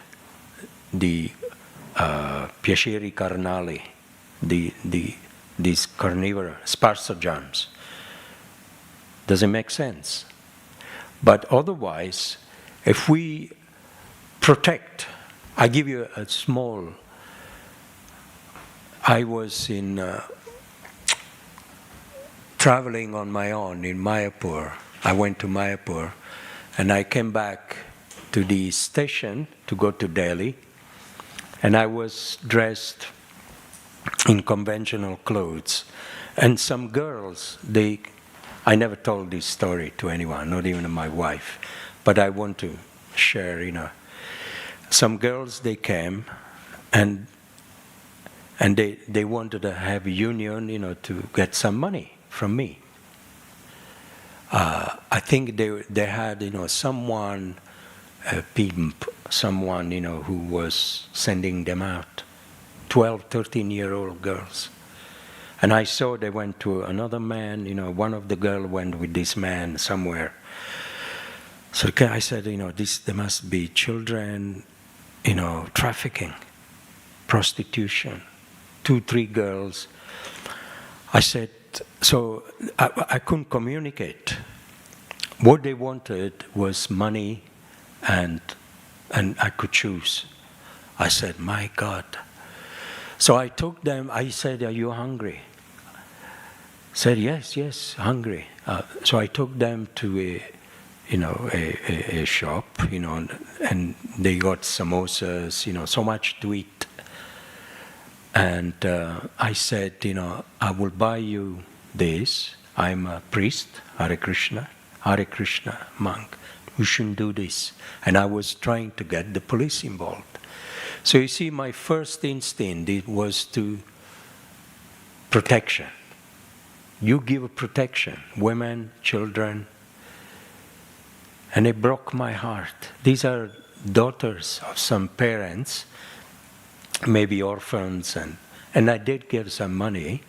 the piaceri carnali, these carnivore Sparsa jumps. Does it make sense? But otherwise, if we protect, I give you a small, I was traveling on my own in Mayapur. I went to Mayapur and I came back to the station to go to Delhi, and I was dressed in conventional clothes. And some girls, I never told this story to anyone, not even my wife, but I want to share, Some girls, they came and they wanted to have a union, to get some money from me. I think they had, someone, a pimp, someone, who was sending them out, 12, 13-year-old girls. And I saw they went to another man, one of the girls went with this man somewhere. So I said, there must be children, trafficking, prostitution, 2, 3 girls. I said, so I couldn't communicate. What they wanted was money, and I could choose. I said, my God. So I took them, I said, are you hungry? Said, yes, hungry. So I took them to a shop, and they got samosas, so much to eat. And I said, I will buy you this. I'm a priest, Hare Krishna monk. You shouldn't do this. And I was trying to get the police involved. So you see, my first instinct was to protection. You give protection, women, children. And it broke my heart. These are daughters of some parents, maybe orphans, and I did give some money.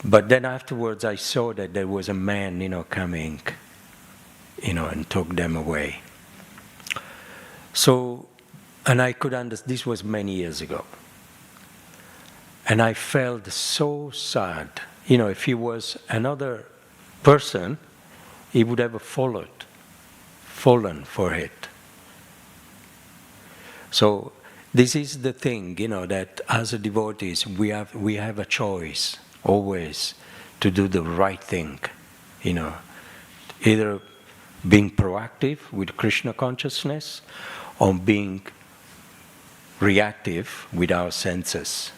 But then afterwards I saw that there was a man, coming, and took them away. So, and I could understand, this was many years ago. And I felt so sad. You know, if he was another person, he would have fallen for it. So this is the thing, you know, that as a devotees we have a choice always to do the right thing, you know, either being proactive with Krishna consciousness or being reactive with our senses,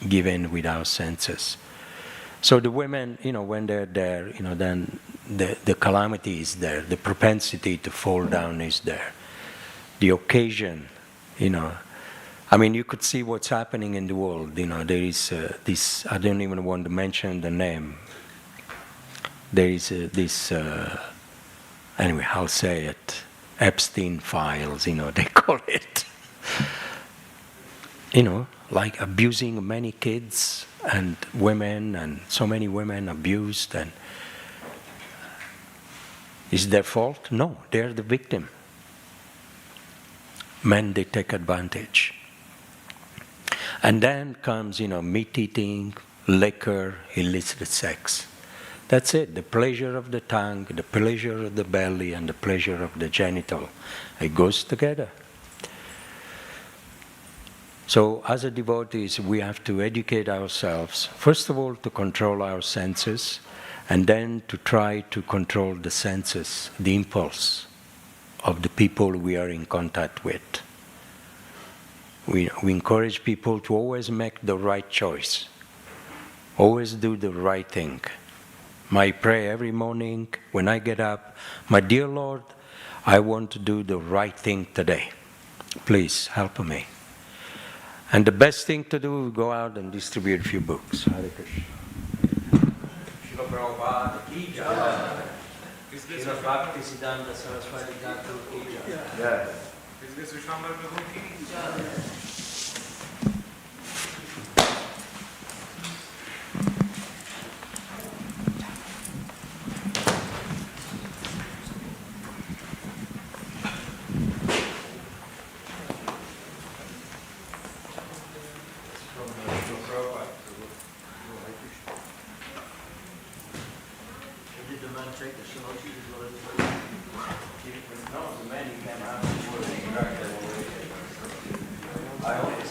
given with our senses. So the women, you know, when they're there, you know, then the calamity is there, the propensity to fall down is there, the occasion, you know. I mean, you could see what's happening in the world, you know. There is this, I don't even want to mention the name. There is this, anyway, I'll say it, Epstein files, you know, they call it. You know, like abusing many kids and women, and so many women abused, and is their fault? No, they're the victim. Men, they take advantage. And then comes, you know, meat eating, liquor, illicit sex. That's it, the pleasure of the tongue, the pleasure of the belly, and the pleasure of the genital. It goes together. So as a devotees, we have to educate ourselves, first of all to control our senses, and then to try to control the senses, the impulse of the people we are in contact with. We encourage people to always make the right choice, always do the right thing. My prayer every morning when I get up, my dear Lord, I want to do the right thing today. Please help me. And the best thing to do is go out and distribute a few books. Hare Krishna. Srila Prabhupada ki jai. Srila Bhaktivedanta Saraswati Thakur ki jai.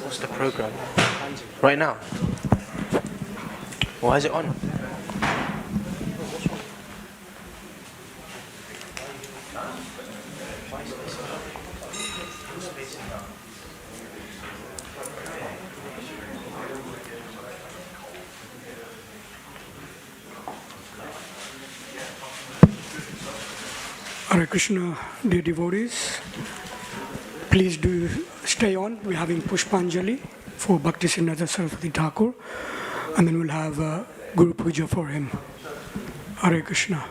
What's the program? Right now? Why is it on? Hare Krishna, dear devotees, please do stay on. We're having Pushpanjali for Bhaktivedanta Saraswati Thakur, and then we'll have Guru Puja for him. Hare Krishna.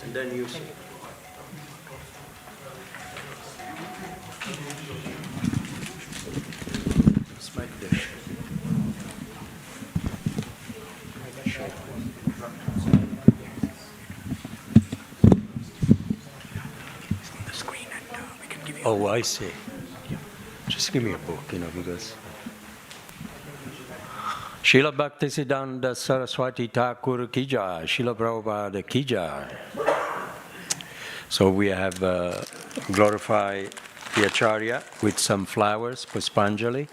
And then you sing. Smack dish. On the screen, and we can give you. Oh, I see. Just give me a book, you know, because Srila Bhaktisiddhanta Saraswati Thakur ki jai, Srila Prabhupada ki jai. So we have glorified the Acharya with some flowers, Puspanjali.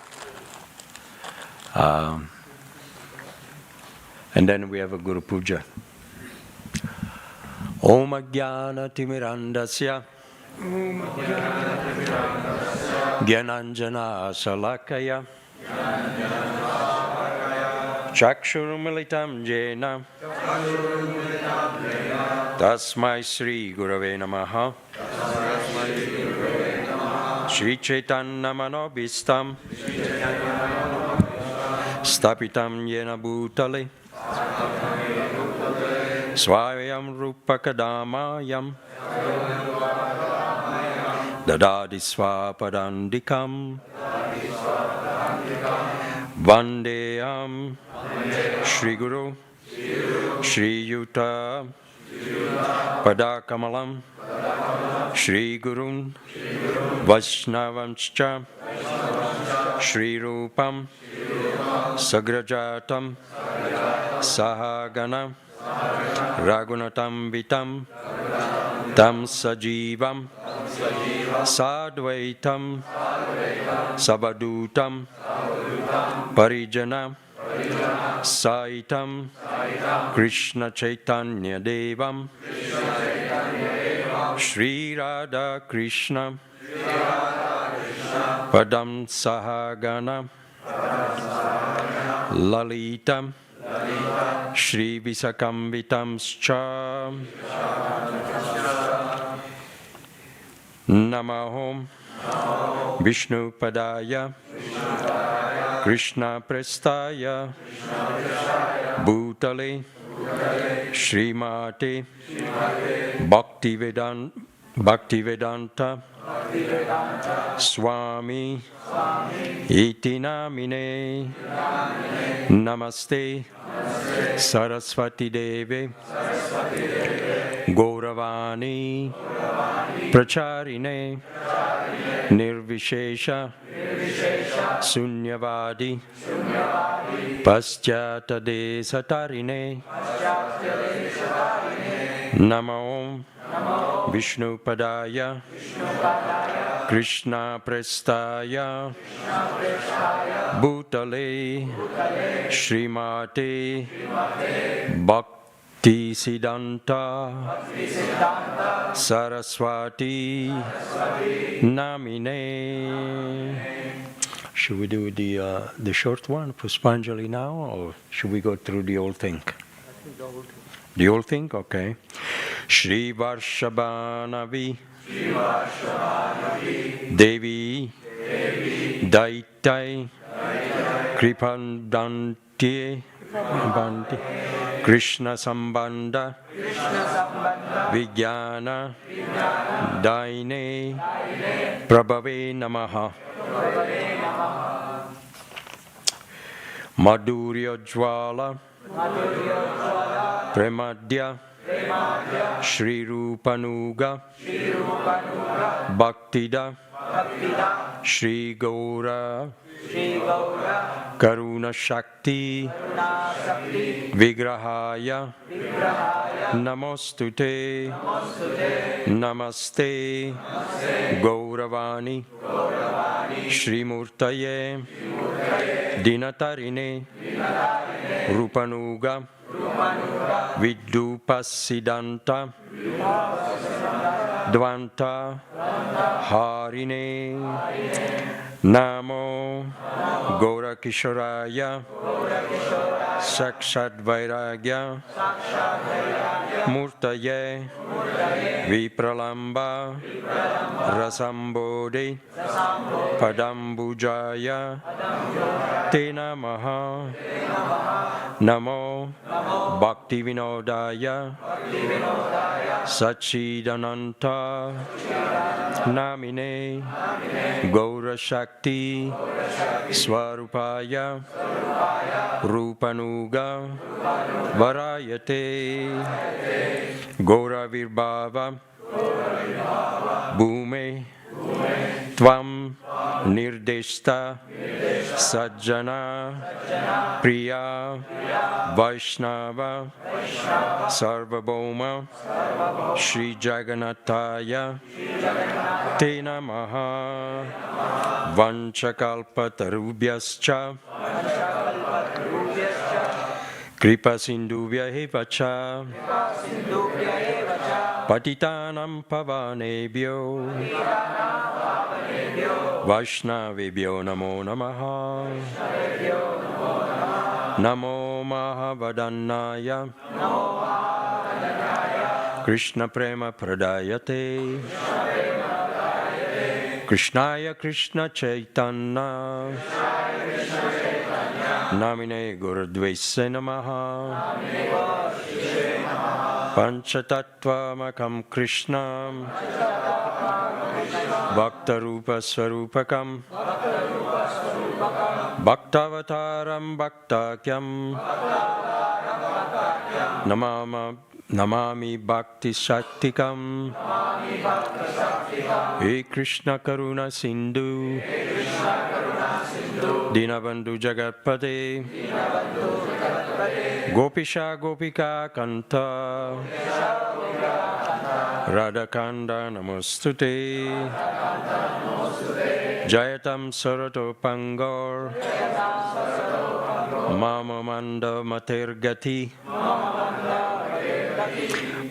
And then we have a Guru Puja. Om Ajnana Timirandasya Gyananjana Salakaya Chakshurumilitam Jena Tasmai Sri Gurave Namaha Sri Chaitanya Manobhistam Stapitam Yena Bhutale Swayam Rupakadamayam Dadadi Swapadandikam Vandeyam Shri Guru Shri Yuta Padakamalam Shri Gurun Vaishnavanscha Shri Rupam Sagrajatam Sahagana Ragunatam Vitam Tam Sajivam Sadvaitam Sabadutam Parijana Saitam Krishna Chaitanya Devam Shri Radha Krishna Padam Sahagana Lalitam Shri Visakambitam Scha Namahom Vishnu Padaya Krishna Prestaya Bhutale Srimate Bhaktivedanta Swami Iti Namine Namaste Saraswati Deve Gauravani Pracharine Nirvishesha Sunyavadi Paschata Desatarine Namo Vishnu Padaya Krishna Prestaya Bhutale Srimate Bhakti Siddhanta Saraswati Namine. Should we do the short one, Puspanjali, now, or should we go through the whole thing? The whole thing? Okay. Shri Varshabhanavi Devi Daitai Kripandanti Krishna Sambandha Vijnana Daine Prabhave Namaha Madhurya Jwala Premadya Shri Rupanuga Bhaktida Shri Gaura Karuna Shakti Vigrahaya Namostute Namaste Gauravani Shri Murtaye Dinatarine Rupanuga Vidupassidanta Dvanta Harine Namo Gaura Kishoraya Sakshat Vairagya Murtaye Vipralamba Rasambodhi Padambujaya Tena Maha Namo Bhaktivinodaya Sachidananta Namine Gaura Shakti Swarupaya Rupanuga Varayate Gaura Virbhava Bhume Tvam Nirdeshta Sajjana Priya Vaishnava Sarvabhauma Shri Jagannataya Tena Maha Vanchakalpatarubhyascha Kripa sindhuvya eva cha patitanam pavanebhyo Vaishnavebhyo namo namaha Namo Mahavadannaya Krishna Prema Pradayate Krishnaya Krishna Chaitanya Namine Gurudvese Namaha Panchatattvamakam Krishna Bhaktarupa Swarupakam Bhaktavataram Bhaktakyam Namami Bhakti Shaktikam He Krishna Karuna Sindhu Dinabandhu Jagatpate Gopisha Gopika Kanta Radhakanda Namostute Jayatam Sarato Pangor Mama Manda Matergati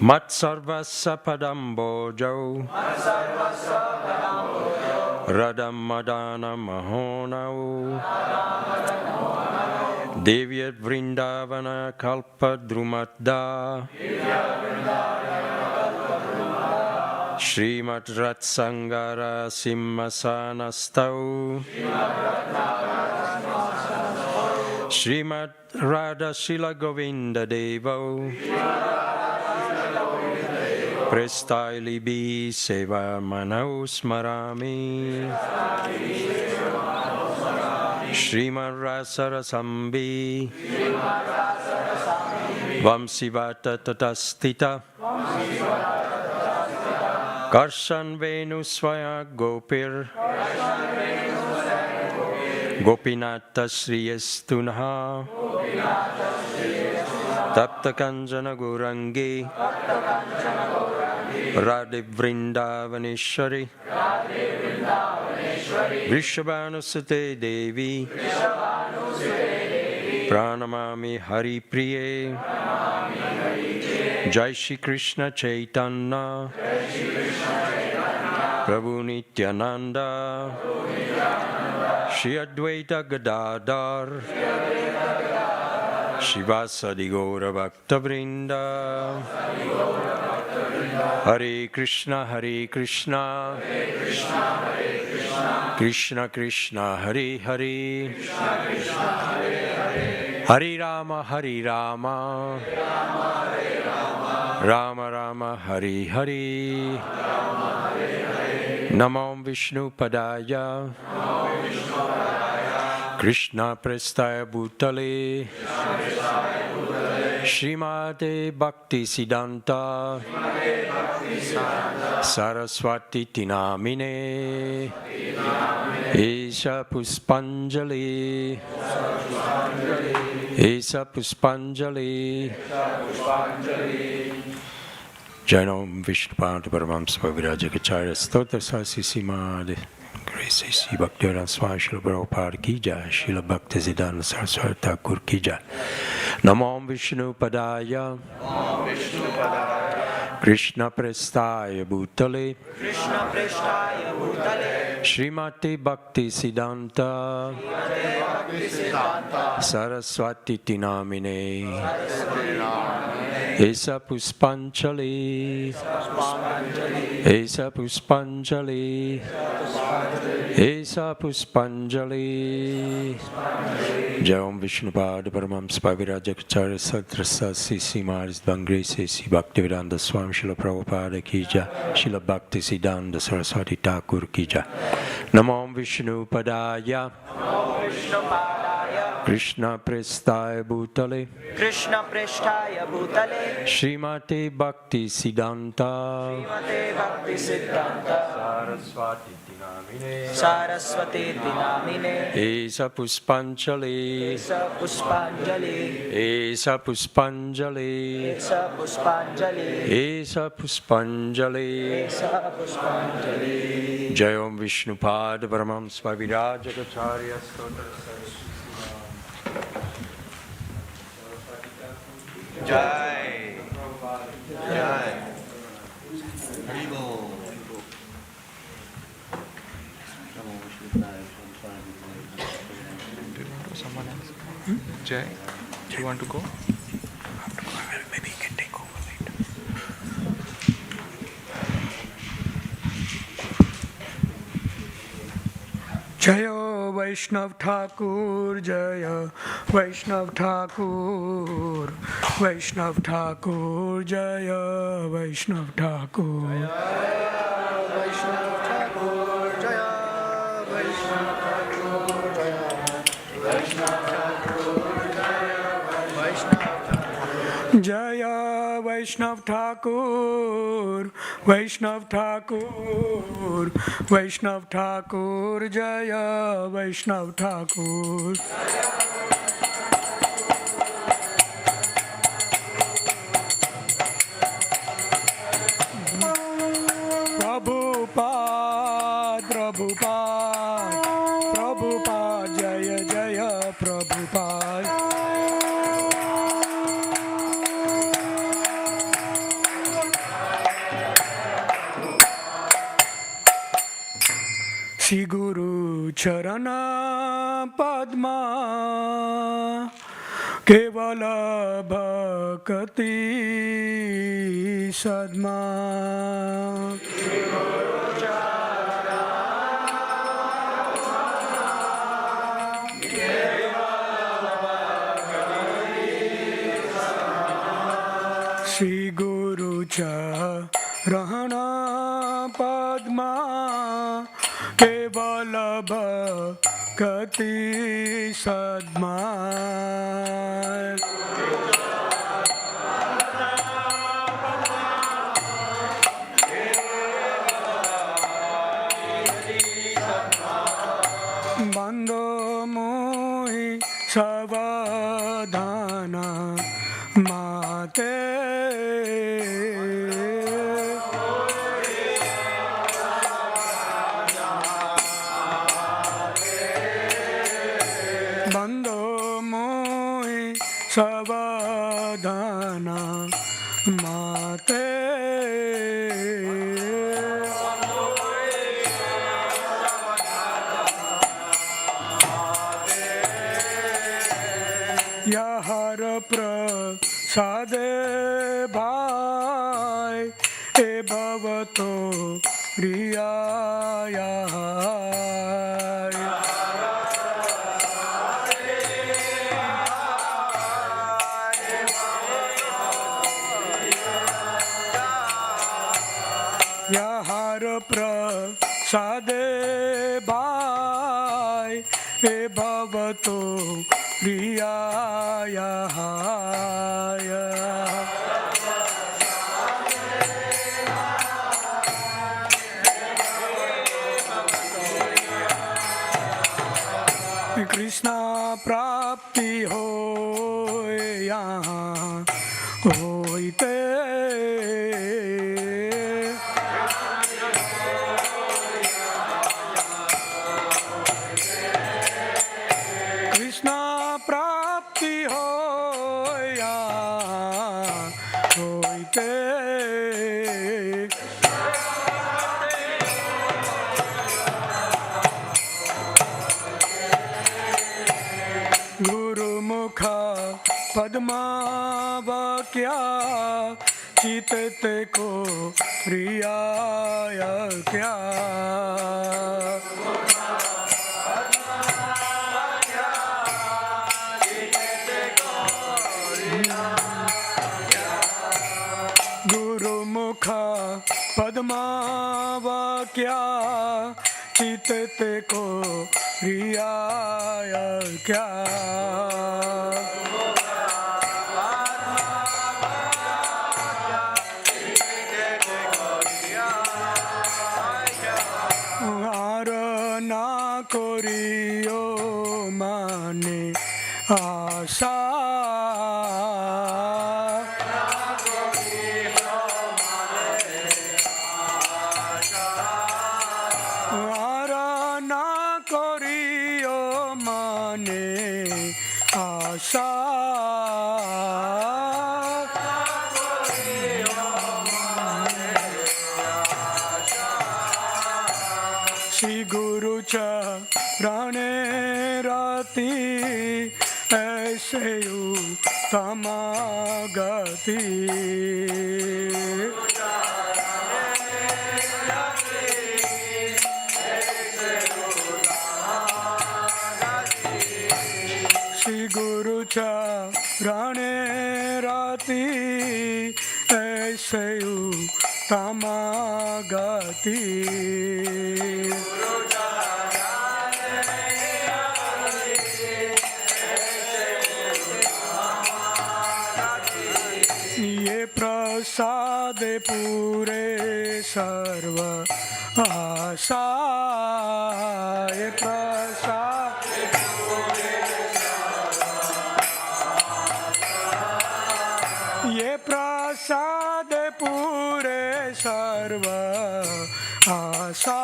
Matsarvasa Padambojo Radam Madana Mahonau Devyat Vrindavana Kalpa Drumadda Srimat Ratsangara Simhasanastau Srimat Radha Shila Govinda Devo Prestaili Bi Seva Manau Smarami Srimat Rasarasambi Vamsivata Tatastita Karshan Venu Swaya Gopir Gopinata Sriyastunha Tapta Kanjana Gurangi Radhe Vrindavaneshwari Vrishabhanusate Devi Pranamami Hari Priye Jai Shri Krishna Chaitanya Prabhu Nityananda Shri Advaita Gadadhar Shivasadi Gaura Bhakta Vrinda Hare Krishna Krishna Krishna Hare Hare Hare Rama Rama Rama Hare Hare Namo Vishnu Padaya Krishna Prestaya Bhutale Srimate Bhakti Siddhanta Saraswati Tinamine Esha Puspanjali Jainam Vishnupada Paramamsa Virajagacharya Stotra Sasi Simad Grace Sri Bhaktivedanta Swami Srila Prabhupada Ki Jai Srila Bhaktisiddhanta Saraswati Thakur Ki Jai Namo Vishnu Padaya Krishna Prestaya Bhutale Srimati Bhakti Siddhanta Saraswati Tinamine Esa Puspanjali Jayam Vishnupada Paramamsa Virajagacharya Satrasa Sisi Maris Bangrese Sri Bhaktivedanta Swami Srila Prabhupada Ki Jai Srila Bhaktisiddhanta Saraswati Thakur Ki Jai Namo Vishnu Padaya Krishna Prestaya Bhutale Srimate Bhakti Siddhanta Saraswati Tinamine Esa Puspanjali Jayam Vishnupada Paramamsa Virajagacharya Stotra Jai. Jai. Haribol. Someone else? Jay, do you want to go? Maybe you can take over later. Jaya Vaishnav Thakur, Jaya Vaishnav Thakur, Vaishnav Thakur, Jaya Vaishnav Thakur. Jaya Vaishnav Thakur, Vaishnav Thakur, Vaishnav Thakur, Jaya Vaishnav Thakur. Prabhupada, Prabhupada, Prabhupada, Jaya Jaya Prabhupada. Shri Guru Charana Padma Kevala Bhakti Sadma. Shri Guru Charana Padma Kevala Bhakti Sadma. Bando Mohi Savadhana Mate. Bando Mohi Savadhana Mate. Yahar prasade bhai e bhavato priyaya. Yahar prasade bhai e bhavato priyaya. Krishna prapti hoy yahan hoite. Krishna prapti hoy yahan hoite. Guru Mukha Padma Vakya Chitete ko priyaya kya. Guru Mukha Padma Vakya Chitete ko priyaya kya. Arana koriyo mane asa. Arana koriyo mane asa. चरणे रति ऐसे उत्तम गति श्री गुरु चरणे रति ऐसे उत्तम गति ये प्रसाद पूरे सर्व आशा ये प्रसाद ये प्रसाद पूरे सर्व आशा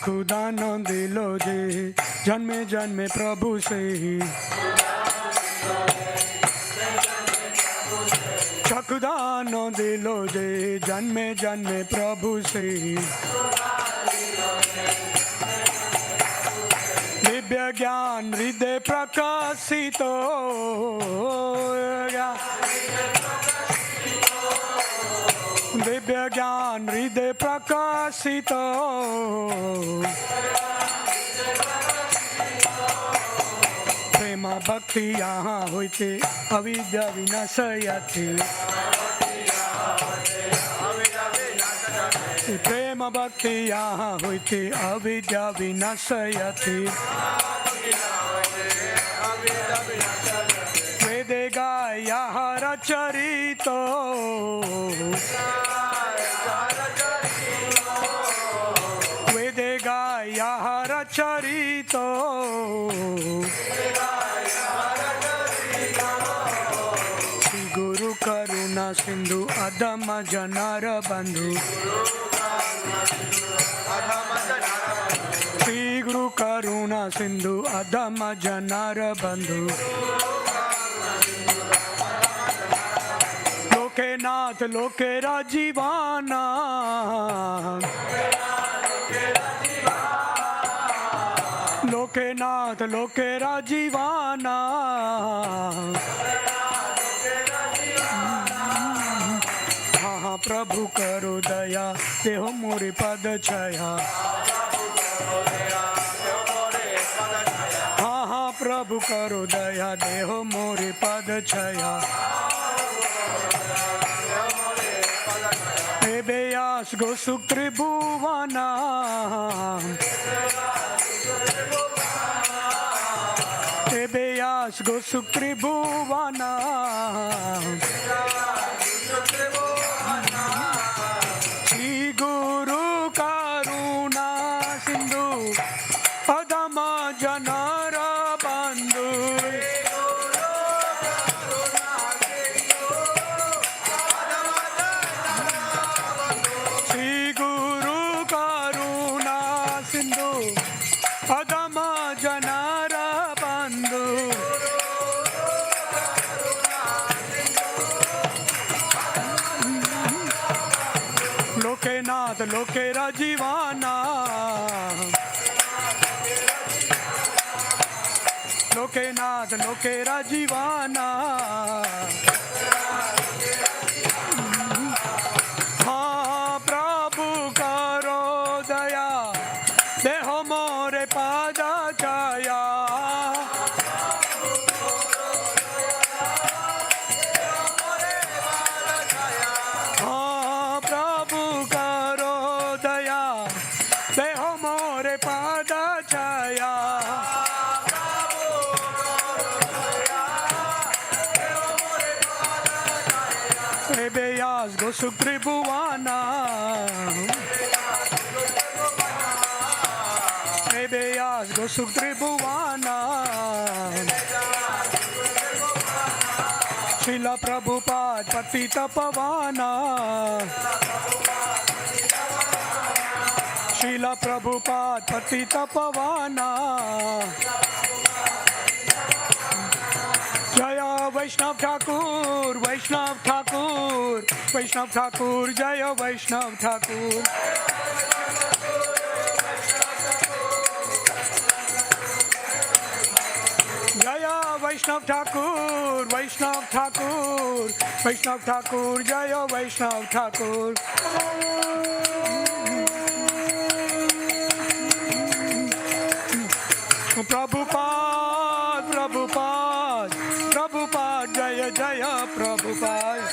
खुदान दिलो जे जन्मे जन्मे प्रभु से ही चखुदान दिलो जे जन्मे जन्मे प्रभु से ही दिव्य ज्ञान हृदय प्रकाशित दिव्य ज्ञान हृदय प्रकाशित प्रेम भक्ति यहाँ होते अविद्या विनाशयति प्रेम भक्ति यहाँ होते अविद्या विनाशयति वेदे गाया रचरितो वेदे गाया रचरितो श्री गुरु करुणा सिंधु अधम जनार बंधु श्री गुरु करुणा सिंधु अधम जनार बंधु लोके नाथ लोके राजीवाना लोके नाथ लोके राजीवाना हाँ प्रभु करो दया देहो मोरे पद छाया हाँ प्रभु करो दया देहो मोरे पद छाया बेयास गो सुख त्रिभुवना बेयास गो सुख त्रिभुवना श्री गुरु करुणा सिंधु अधम जनार बंधु श्री गुरु करुणा सिंधु अधम जनार बंधु लोके नाथ लोके राजीवाना लोके नाथ लोके राजीवाना हाँ प्रभु करो दया देहो मोरे पाद छाया हाँ प्रभु करो दया देहो मोरे पाद छाया बेयास गो सुख त्रिभुवना बेयास गो सुख त्रिभुवना शिला प्रभुपाद पतित पवना शिला प्रभुपाद पतित पवना Jaya Vaishnav Thakur, Vaishnav Thakur, Vaishnav Thakur, Jaya Vaishnav Thakur. Jaya Vaishnav Thakur, Vaishnav Thakur, Vaishnav Thakur, Jaya Vaishnav Thakur. Prabhupada, Prabhupada, Prabhupada, Jaya Jaya Prabhupada.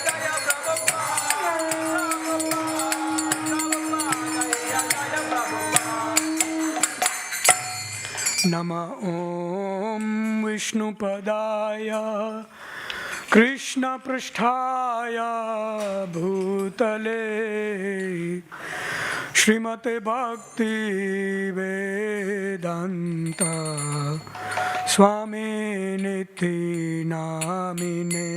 Nama Om Vishnupadaya Krishna Prasthaya Bhutale Srimate Bhakti Vedanta Swami Niti Namine.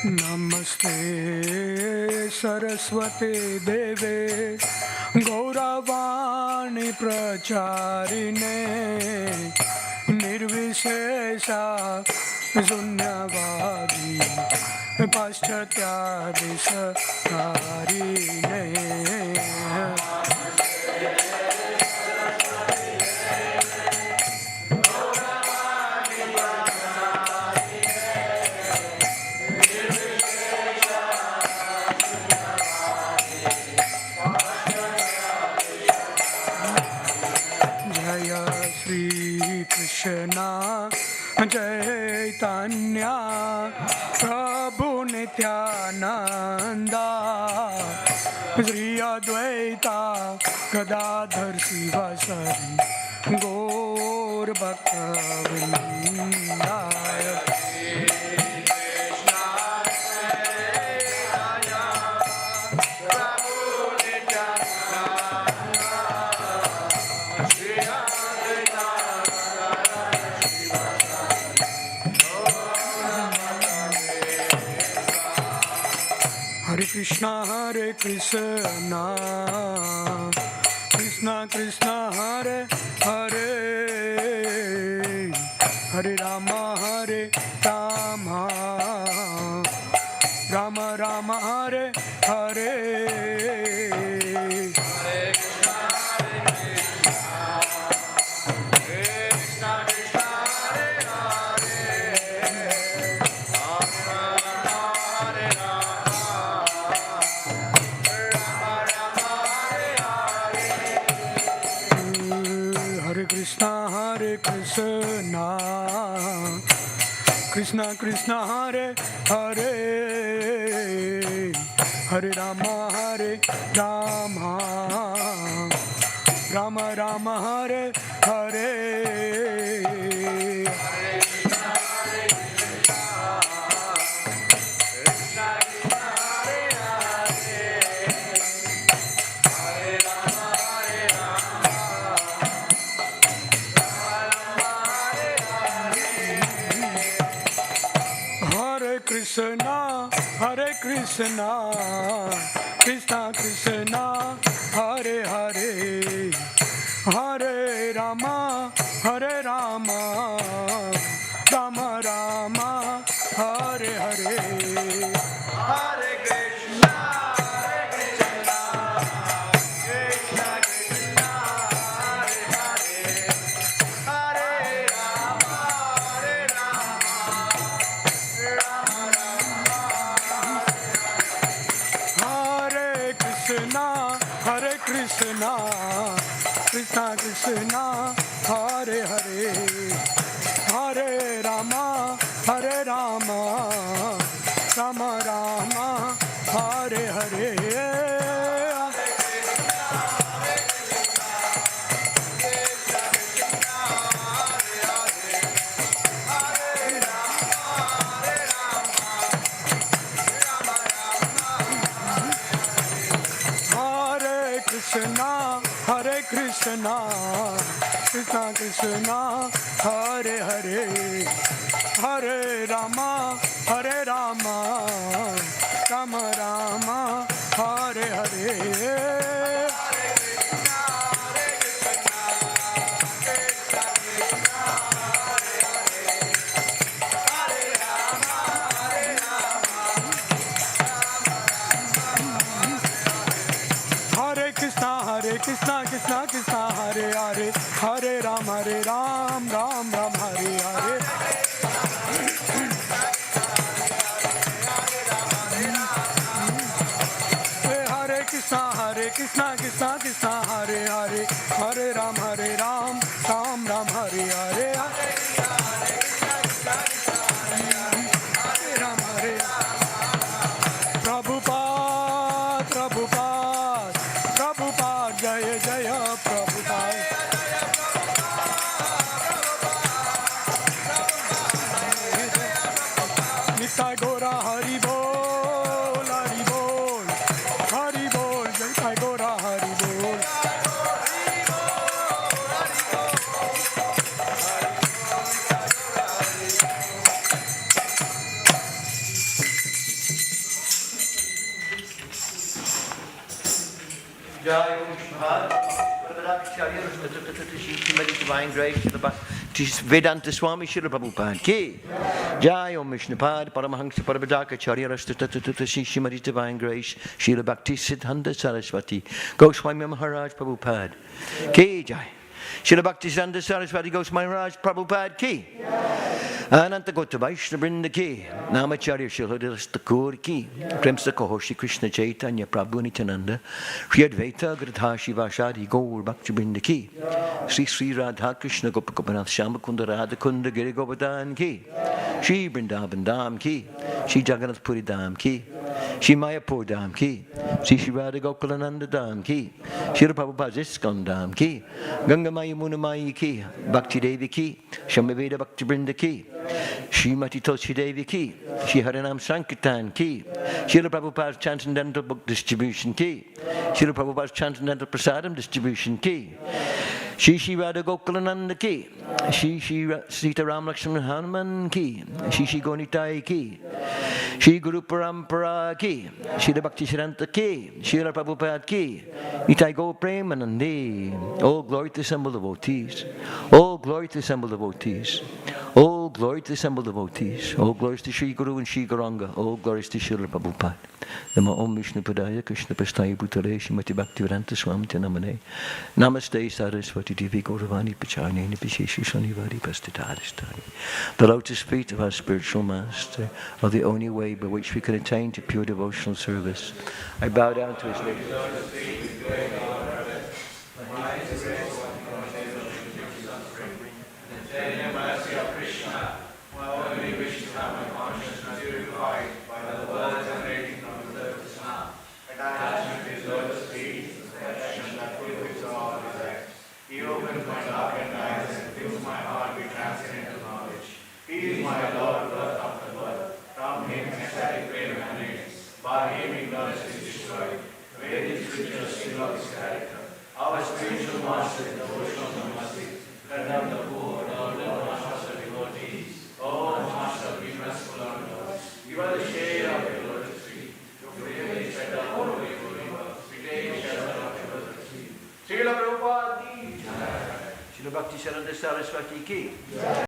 Namaste Saraswati Deve Gauravani Pracharine Nirvishesha Sunyavadi Paschatya Visakarine. Krishna Chaitanya Prabhu Nityananda Sri Advaita Gadadhar Sivasari Gaur Bhaktivedanta. Hare Krishna, Krishna Krishna, Hare Hare, Hare Rama, Rama Rama, Hare Hare. Krishna Krishna, Hare Hare, Hare Rama, Rama Rama, Hare Hare. Hare Krishna, Krishna Krishna, Hare Hare, Hare Rama, Rama Rama, Hare Hare. Hare Krishna, Krishna Krishna, Hare Hare, Hare Rama, Rama Hare Krishna, Krishna Krishna, Hare Hare, Hare Rama, Rama Rama, Hare Hare. Hare Krishna, Krishna Krishna, Hare Hare, Hare Rama, Hare Rama, Rama Rama, Hare Hare. Krishna, Krishna Krishna, Hare Hare, Hare Ram, Ram Ram, Hare Hare. Hare Krishna, Krishna Krishna, Hare Hare, Hare Ram, Ram Ram, Hare Hare. Hare Ram, Hare Prabhupada, Prabhupada, Prabhupada, Jaya Jaya Prabhupada. Nitai Gora Hari Bol, Hari Bol, Hari Bol, Nitai Gora Hari Bol. Jai Om Shahad, Divine Grace, Vedanta Swami Srila Prabhupada ki. Jai Om Vishnupad, Paramahansa Parabhadakacharya Shrimati Divine Grace, Srila Bhakti Siddhanta Saraswati, Goswami Maharaj Prabhupada ki. Jai. Srila Bhaktisiddhanta Saraswati Goswami Maharaj Prabhupada ki. Ananta Gota Vaishnava Vrinda ki. Namacharya Shilhadras Thakur ki. Kremsa Kahoshi Krishna Chaitanya Prabhu Nityananda. Shri Advaita Gradha Shivashadi Gaur Bhakti Vrinda ki. Sri Sri Radha Krishna Gopakopanath Shamakunda Radha Kunda Giri Govardhan ki. Shri Vrindavan Dham ki. Shri Jagannath Puri Dham ki. Shri Mayapur Dham ki. Shri Shri Radha Gokulananda Dham ki. Shri Prabhupada ISKCON Dham ki. Ganga Maya Muna Maya ki. Bhakti Devi ki. Shamaveda Bhakti Vrinda ki. Srimati Tulsi Devi ki. Shri Harinam Sankirtan ki. Srila Prabhupada's Transcendental Book Distribution ki. Srila Prabhupada's Transcendental Prasadam Distribution ki. Shri Shri Radha Gokulananda ki. Shri Shri Sita Ram Lakshman Hanuman ki. Shri Shri Gonitai ki. Shri Guru Parampara ki. Srila Bhakti Siddhanta ki. Srila Prabhupada ki. Nitai Gaur Premanandi. All glory to the assembled devotees. All glory to the assembled devotees. All glory to the assembled devotees. All glories to Shri Guru and Shri Gauranga. All glories to Srila Prabhupada. Nama Om Vishnu Padaya Krishna Prasthaya Bhutale Srimati Bhaktivedanta Swami Namane. Namaste Saraswati Devi Gauravani Pacharni Nipisheshu Shanivari Pastitarishtani. The lotus feet of our spiritual master are the only way by which we can attain to pure devotional service. I bow down to his legs. Our spiritual master, the ocean of mercy, condemn the poor, the master devotees. Oh, Master, be merciful unto us. You are the shade of your lotus feet. Your favor is spread out over your river. We take shelter of your lotus feet. Srila Prabhupada ki. Srila Bhakti Siddhanta Saraswati ki.